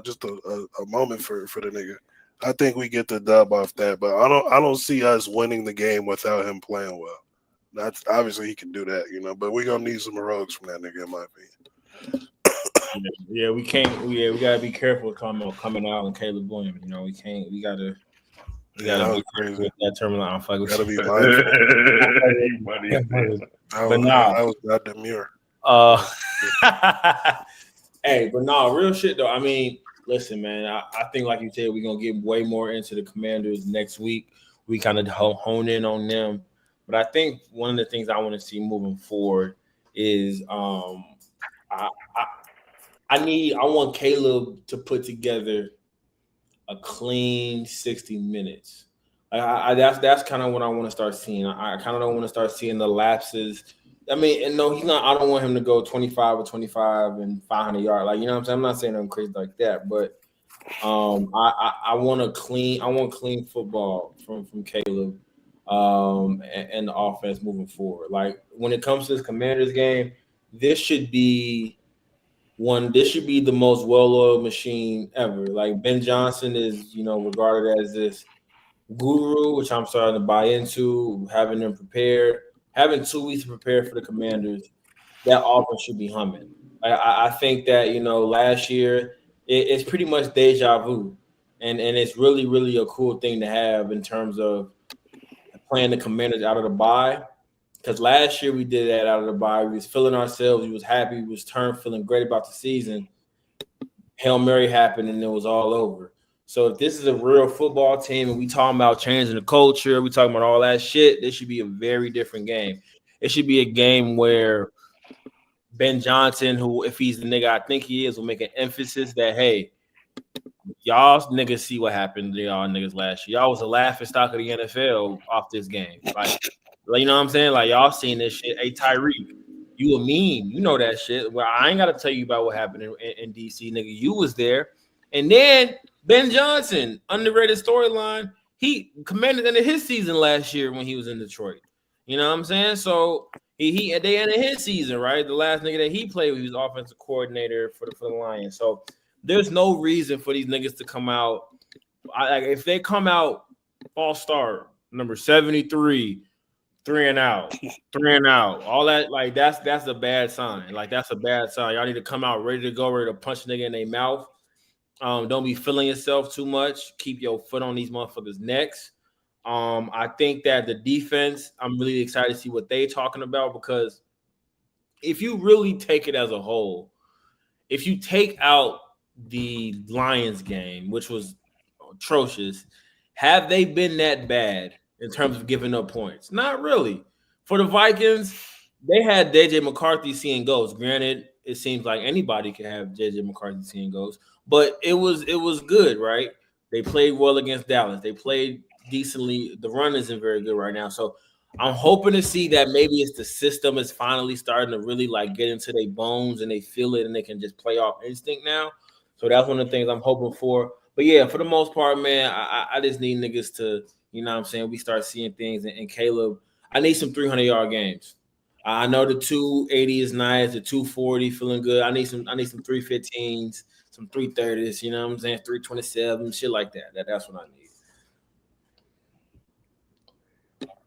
just a moment for the nigga. I think we get the dub off that, but I don't see us winning the game without him playing well. That's obviously he can do that, but we're gonna need some heroics from that nigga, in my opinion. Yeah, we can't. We gotta be careful coming out on Caleb Williams. We can't. We Yeah, gotta that be was careful crazy. with that terminology. I'm fucking with Gotta you. be mindful. You funny as hell. But nah, That was not demure. uh, That was hey, but nah, real shit though. I mean, listen, man. I think like you said, we're gonna get way more into the Commanders next week. We kind of hone in on them. But I think one of the things I want to see moving forward is I, I I want Caleb to put together a clean 60 minutes. That's kind of what I want to start seeing. I kind of don't want to start seeing the lapses. I mean, and no, he's not. I don't want him to go 25 or 25 and 500 yards. Like, you know what I'm saying? I'm not saying I'm crazy like that, but I want a clean. I want clean football from Caleb, and the offense moving forward. Like when it comes to this Commanders game, this should be this should be the most well-oiled machine ever. Like Ben Johnson is, regarded as this guru, which I'm starting to buy into. Having them prepared, having 2 weeks to prepare for the Commanders, that offense should be humming. I think that last year it's pretty much deja vu, and it's really really a cool thing to have in terms of playing the Commanders out of the bye. Because last year we did that out of the bye. We was feeling ourselves. We was happy. We was feeling great about the season. Hail Mary happened and it was all over. So if this is a real football team and we talking about changing the culture, we talking about all that shit, this should be a very different game. It should be a game where Ben Johnson, who if he's the nigga I think he is, will make an emphasis that hey, y'all niggas see what happened to y'all niggas last year. Y'all was a laughing stock of the NFL off this game. Like you know what I'm saying? Like y'all seen this shit. Hey Tyreek, you a meme. You know that shit. Well, I ain't gotta tell you about what happened in DC, nigga. You was there. And then Ben Johnson, underrated storyline. He commanded into his season last year when he was in Detroit. You know what I'm saying? So he at the end of his season, right? The last nigga that he played, he was offensive coordinator for the Lions. So there's no reason for these niggas to come out. If they come out false start number 73, 3 and out, 3 and out, all that, like that's a bad sign. Like that's a bad sign. Y'all need to come out ready to go, ready to punch a nigga in their mouth. Don't be feeling yourself too much. Keep your foot on these motherfuckers' necks. I think that the defense, I'm really excited to see what they talking about because if you really take it as a whole, if you take out the Lions game, which was atrocious, have they been that bad in terms of giving up points? Not really. For the Vikings, they had JJ McCarthy seeing goals. Granted, it seems like anybody can have JJ McCarthy seeing goals, but it was good, right? They played well against Dallas. They played decently. The run isn't very good right now, so I'm hoping to see that maybe it's the system is finally starting to really like get into their bones and they feel it and they can just play off instinct now. So that's one of the things I'm hoping for. But yeah, for the most part, man, I just need niggas to, you know what I'm saying? We start seeing things. And Caleb, I need some 300-yard games. I know the 280 is nice, the 240 feeling good. I need some 315s, some 330s, you know what I'm saying? 327, shit like that. That's what I need.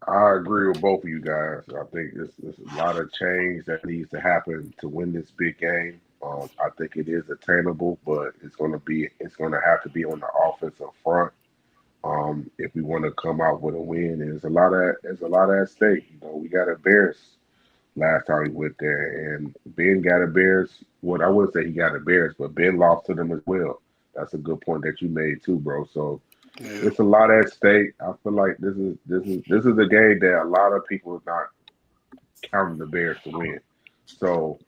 I agree with both of you guys. I think there's a lot of change that needs to happen to win this big game. I think it is attainable, but it's gonna have to be on the offensive front. If we want to come out with a win, there's a lot at stake. We got a Bears last time we went there, and Ben got a Bears. What I would say he got a Bears, but Ben lost to them as well. That's a good point that you made too, bro. So Yeah. it's a lot at stake. I feel like this is a game that a lot of people are not counting the Bears to win. So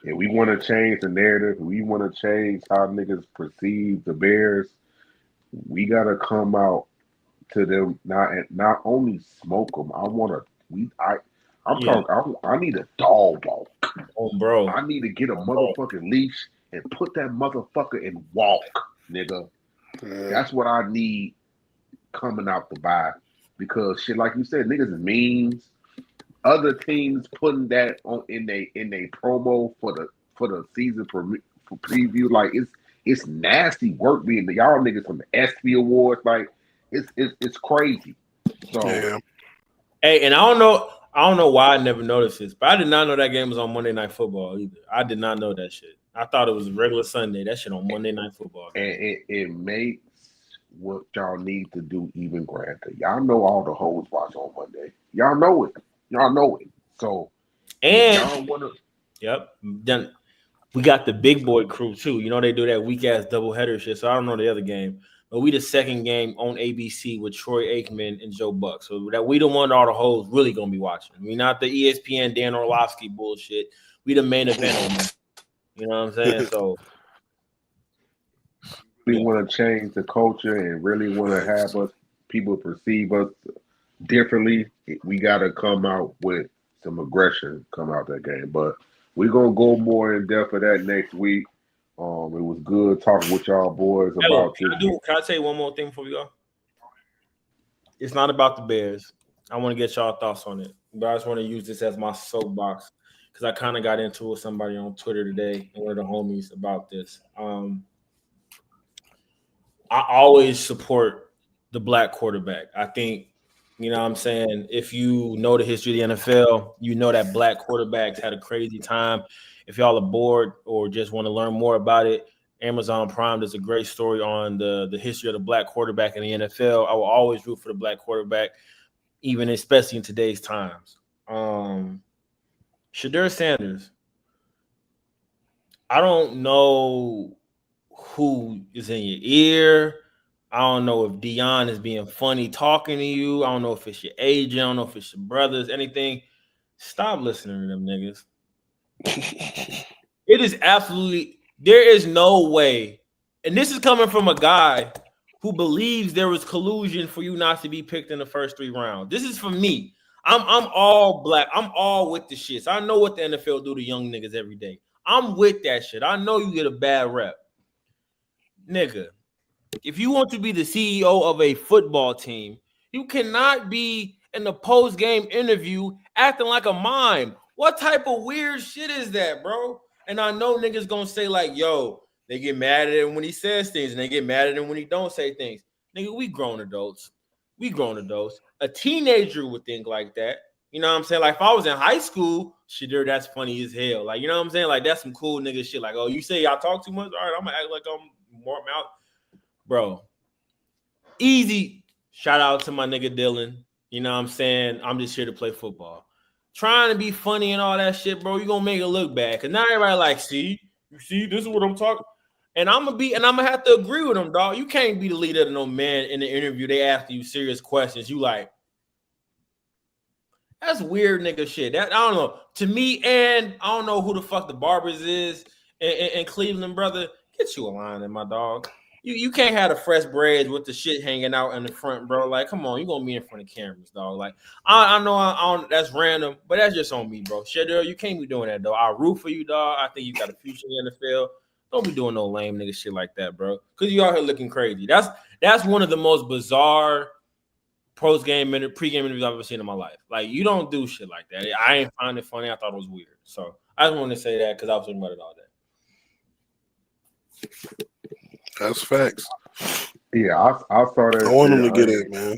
if we want to change the narrative, we want to change how niggas perceive the Bears, we gotta come out to them not and not only smoke them. I want to. I'm Yeah. talking. I need a dog walk. Oh, bro. I need to get a Oh, bro. motherfucking leash and put that motherfucker and walk, nigga. Yeah. That's what I need coming out the bye. Because shit, like you said, niggas is memes. Other teams putting that on in they promo for the season preview. Like it's nasty work being y'all niggas from the ESPY Awards. Like it's crazy. So Yeah. Hey, and I don't know why I never noticed this, but I did not know that game was on Monday Night Football either. I did not know that shit. I thought it was a regular Sunday. That shit on Monday Night Football and game. it makes what y'all need to do even grander. Y'all know all the hoes watch on Monday. Y'all know it. Y'all know it. So if And y'all wanna yep, then we got the big boy crew too. You know they do that weak ass doubleheader shit. So I don't know the other game, but we the second game on ABC with Troy Aikman and Joe Buck. So that we the one all the hoes really gonna be watching. We not the ESPN Dan Orlovsky bullshit. We the main event on Monday. You know what I'm saying? So really yeah. want to change the culture and really want to Facts. have us people perceive us differently, we got to come out with some aggression come out that game. But we're gonna go more in depth of that next week. It was good talking with y'all boys Hello, about this. can I tell you one more thing before we go? It's not about the Bears. I want to get y'all thoughts on it, but I just want to use this as my soapbox because I kind of got into it with somebody on Twitter today and one of the homies about this. I always support the black quarterback. I think, you know what I'm saying, if you know the history of the NFL, you know that black quarterbacks had a crazy time. If y'all are bored or just want to learn more about it, Amazon Prime does a great story on the history of the black quarterback in the NFL. I will always root for the black quarterback, even especially in today's times. Shadur Sanders, I don't know who is in your ear. I don't know if Dion is being funny talking to you. I don't know if it's your agent. I don't know if it's your brothers, anything. Stop listening to them niggas. It is absolutely, there is no way. And this is coming from a guy who believes there was collusion for you not to be picked in the first 3 rounds. This is for me. I'm all black. I'm all with the shits. I know what the NFL do to young niggas every day. I'm with that shit. I know you get a bad rep. Nigga, if you want to be the CEO of a football team, you cannot be in the post game interview acting like a mime. What type of weird shit is that, bro? And I know niggas gonna say like, "Yo, they get mad at him when he says things, and they get mad at him when he don't say things." Nigga, we grown adults. We grown adults. A teenager would think like that. You know what I'm saying? Like if I was in high school, shit, that's funny as hell. Like you know what I'm saying? Like that's some cool nigga shit. Like, oh, you say I talk too much? All right, I'm gonna act like I'm more mouth, bro. Easy. Shout out to my nigga Dylan. You know what I'm saying? I'm just here to play football. Trying to be funny and all that shit, bro. You gonna make it look bad. Cause now everybody like, see, you see, this is what I'm talking. And I'm gonna have to agree with them, dog. You can't be the leader of no man in the interview. They ask you serious questions. You like, that's weird nigga shit. That I don't know. To me, and I don't know who the fuck the Barbers is in Cleveland, brother. Get you a line in my dog. You can't have the fresh braids with the shit hanging out in the front, bro. Like, come on, you gonna be in front of cameras, dog. Like, I know I don't, that's random, but that's just on me, bro. Shit, you can't be doing that, though. I root for you, dog. I think you got a future in the NFL. Don't be doing no lame nigga shit like that, bro. Cause you out here looking crazy. That's one of the most bizarre post game minute pre-game interviews I've ever seen in my life. Like you don't do shit like that. I ain't find it funny. I thought it was weird. So I just wanted to say that because I was thinking about it all day. That's facts. Yeah, I saw I that want him to get shit. it, man.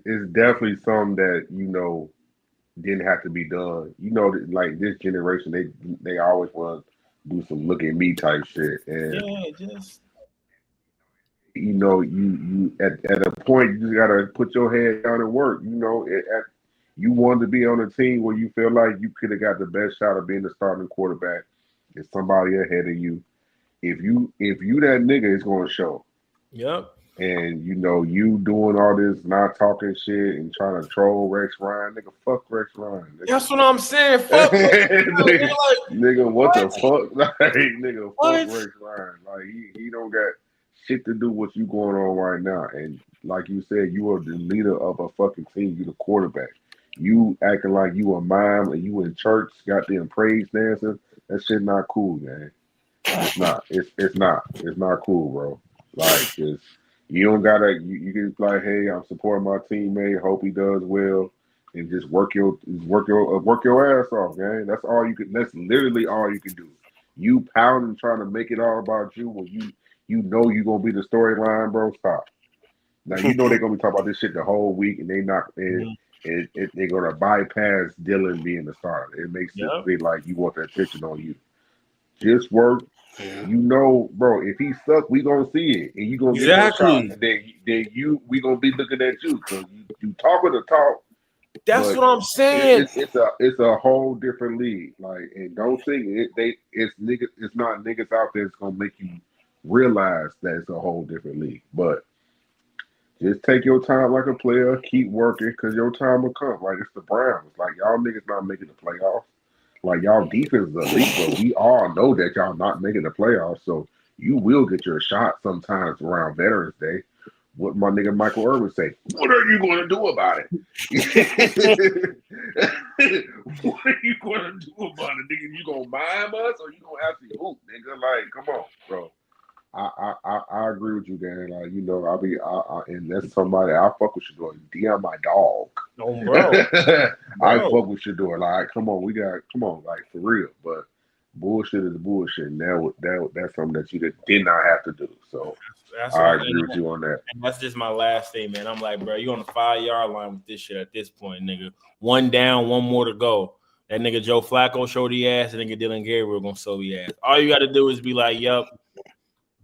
It's definitely something that didn't have to be done. Like this generation, they always want to do some look at me type shit, and Yeah, just you at a point you just gotta put your head down and work. You want to be on a team where you feel like you could have got the best shot of being the starting quarterback. There's somebody ahead of you. If you that nigga, it's gonna show. yep. And you doing all this not talking shit and trying to troll Rex Ryan, nigga. Fuck Rex Ryan, nigga. That's what I'm saying. Fuck. nigga, Like nigga, what the what? fuck? Like, nigga, fuck What? Rex Ryan. Like, he don't got shit to do with you going on right now. And like you said, you are the leader of a fucking team. You the quarterback. You acting like you a mime and you in church, goddamn praise dancing. That shit not cool, man. It's not. It's not. It's not cool, bro. Like, just you don't gotta. You can like, hey, I'm supporting my teammate. Hope he does well. and just work your ass off, man. That's all you can. That's literally all you can do. You pounding trying to make it all about you when you know you're gonna be the storyline, bro. Stop. Now you know they're gonna be talking about this shit the whole week, and they not and they're gonna bypass Dylan being the starter. It makes it Yep. be like you want the attention on you. Just work. Yeah. You know, bro. If he suck, we gonna see it, and you gonna get your shot, Exactly. and then we gonna be looking at you. So you talking the talk, That's but what I'm saying. it's a whole different league. Like, and don't think it's niggas. It's not niggas out there that's gonna make you realize that it's a whole different league. But just take your time like a player. Keep working because your time will come. Like it's the Browns. Like y'all niggas not making the playoffs. Like y'all defense is elite, but we all know that y'all not making the playoffs. So you will get your shot sometimes around Veterans Day. What my nigga Michael Irvin say? What are you going to do about it? What are you going to do about it, nigga? You gonna mime us or you gonna actually hoop, nigga? Like, come on, bro. I agree with you, Dan. Like, you know, and that's somebody I fuck with you doing. Dion, my dog. No, bro. I Bro. fuck with you doing. Like, come on, like for real. But bullshit is bullshit. And that's something that you did not have to do. So That's what I I'm agree with you on that. and that's just my last thing, man. I'm like, bro, you on the 5-yard line with this shit at this point, nigga. One down, one more to go. That nigga Joe Flacco showed the ass, and nigga Dylan Gabriel gonna show the ass. All you got to do is be like, yup,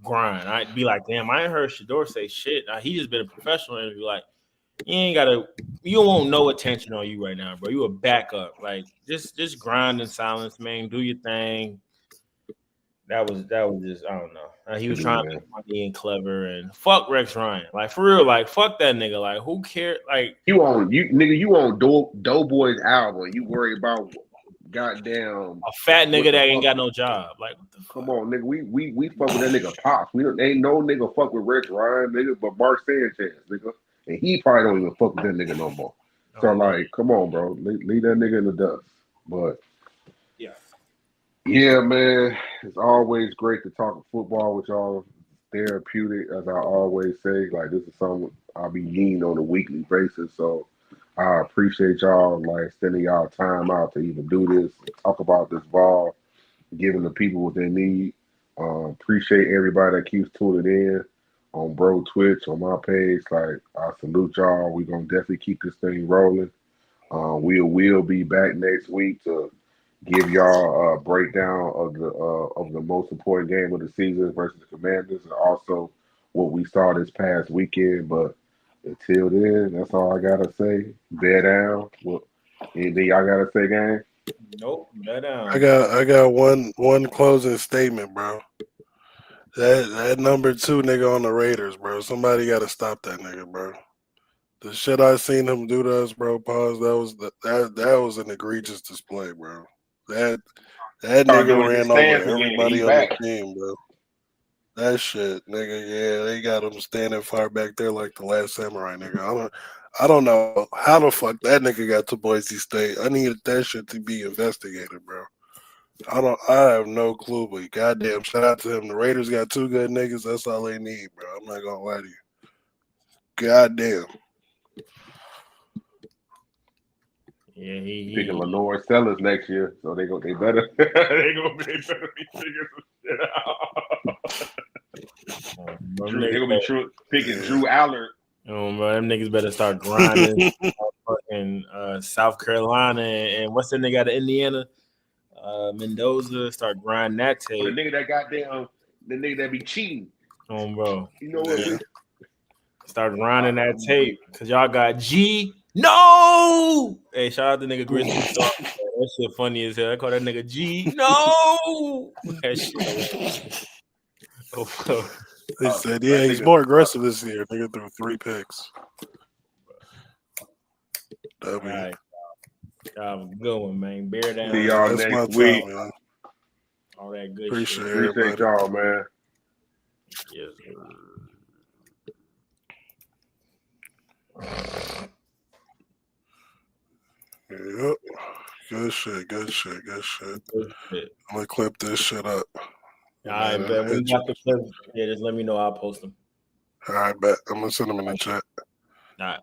grind. I'd be like, damn, I ain't heard Shador say shit. Now, he just been a professional and be like, you don't want no attention on you right now, bro. You a backup. Like, just grind in silence, man. Do your thing. That was just I don't know. He was trying to Yeah. be funny and clever and fuck Rex Ryan. Like for real, like fuck that nigga. Like who cares? Like You on Doughboy's album. You worry about goddamn a fat what nigga the that ain't fuck. got no job. Like what the Come fuck? on, nigga. We fuck with that nigga Pops. We don't ain't no nigga fuck with Rex Ryan, nigga, but Mark Sanchez, nigga. And he probably don't even fuck with that nigga no more. So like, come on, bro. Leave that nigga in the dust. But Yeah. yeah, man. It's always great to talk football with y'all. Therapeutic, as I always say. Like this is something I'll be needing on a weekly basis. So I appreciate y'all like spending y'all time out to even do this, talk about this ball, giving the people what they need. Appreciate everybody that keeps tuning in on Bro Twitch, on my page. Like, I salute y'all. We're going to definitely keep this thing rolling. We will be back next week to give y'all a breakdown of the most important game of the season versus the Commanders, and also what we saw this past weekend. But until then, that's all I gotta say. Bear down. Well, anything y'all gotta say, gang? Nope. That I got one closing statement, bro. That number 2 nigga on the Raiders, bro. Somebody got to stop that nigga, bro. The shit I seen him do to us, bro. Pause. That was an egregious display, bro. That Start nigga doing his ran over stance again. He everybody on the back. team, bro. That shit, nigga. Yeah, they got him standing far back there like the last samurai, nigga. I don't know how the fuck that nigga got to Boise State. I needed that shit to be investigated, bro. I have no clue, but goddamn, shout out to him. The Raiders got 2 good niggas. That's all they need, bro. I'm not gonna lie to you. Goddamn. Yeah, Picking Lenore Sellers next year, so they better they better be figuring some shit out. They're gonna be picking Drew Allard. Bro, them niggas better start grinding. Fucking South Carolina and what's that nigga out of Indiana? Mendoza start grinding that tape. The nigga that goddamn the nigga that be cheating. Bro. You know what? Yeah. Start grinding that tape because y'all got G. No. Hey, shout out to nigga Grizzly. That shit funny as hell. I call that nigga G. No. That shit. They said, yeah, he's more aggressive this year. Nigga threw 3 picks. All right. Good one, man. Bear down. See y'all That's next my week. time, man. All that good Appreciate shit. Appreciate y'all, man. Yes. Yep. Good shit. I'm gonna clip this shit up. All right, bet. When you got the clip, just let me know. I'll post them. All right, bet. I'm gonna send them in the chat. All right.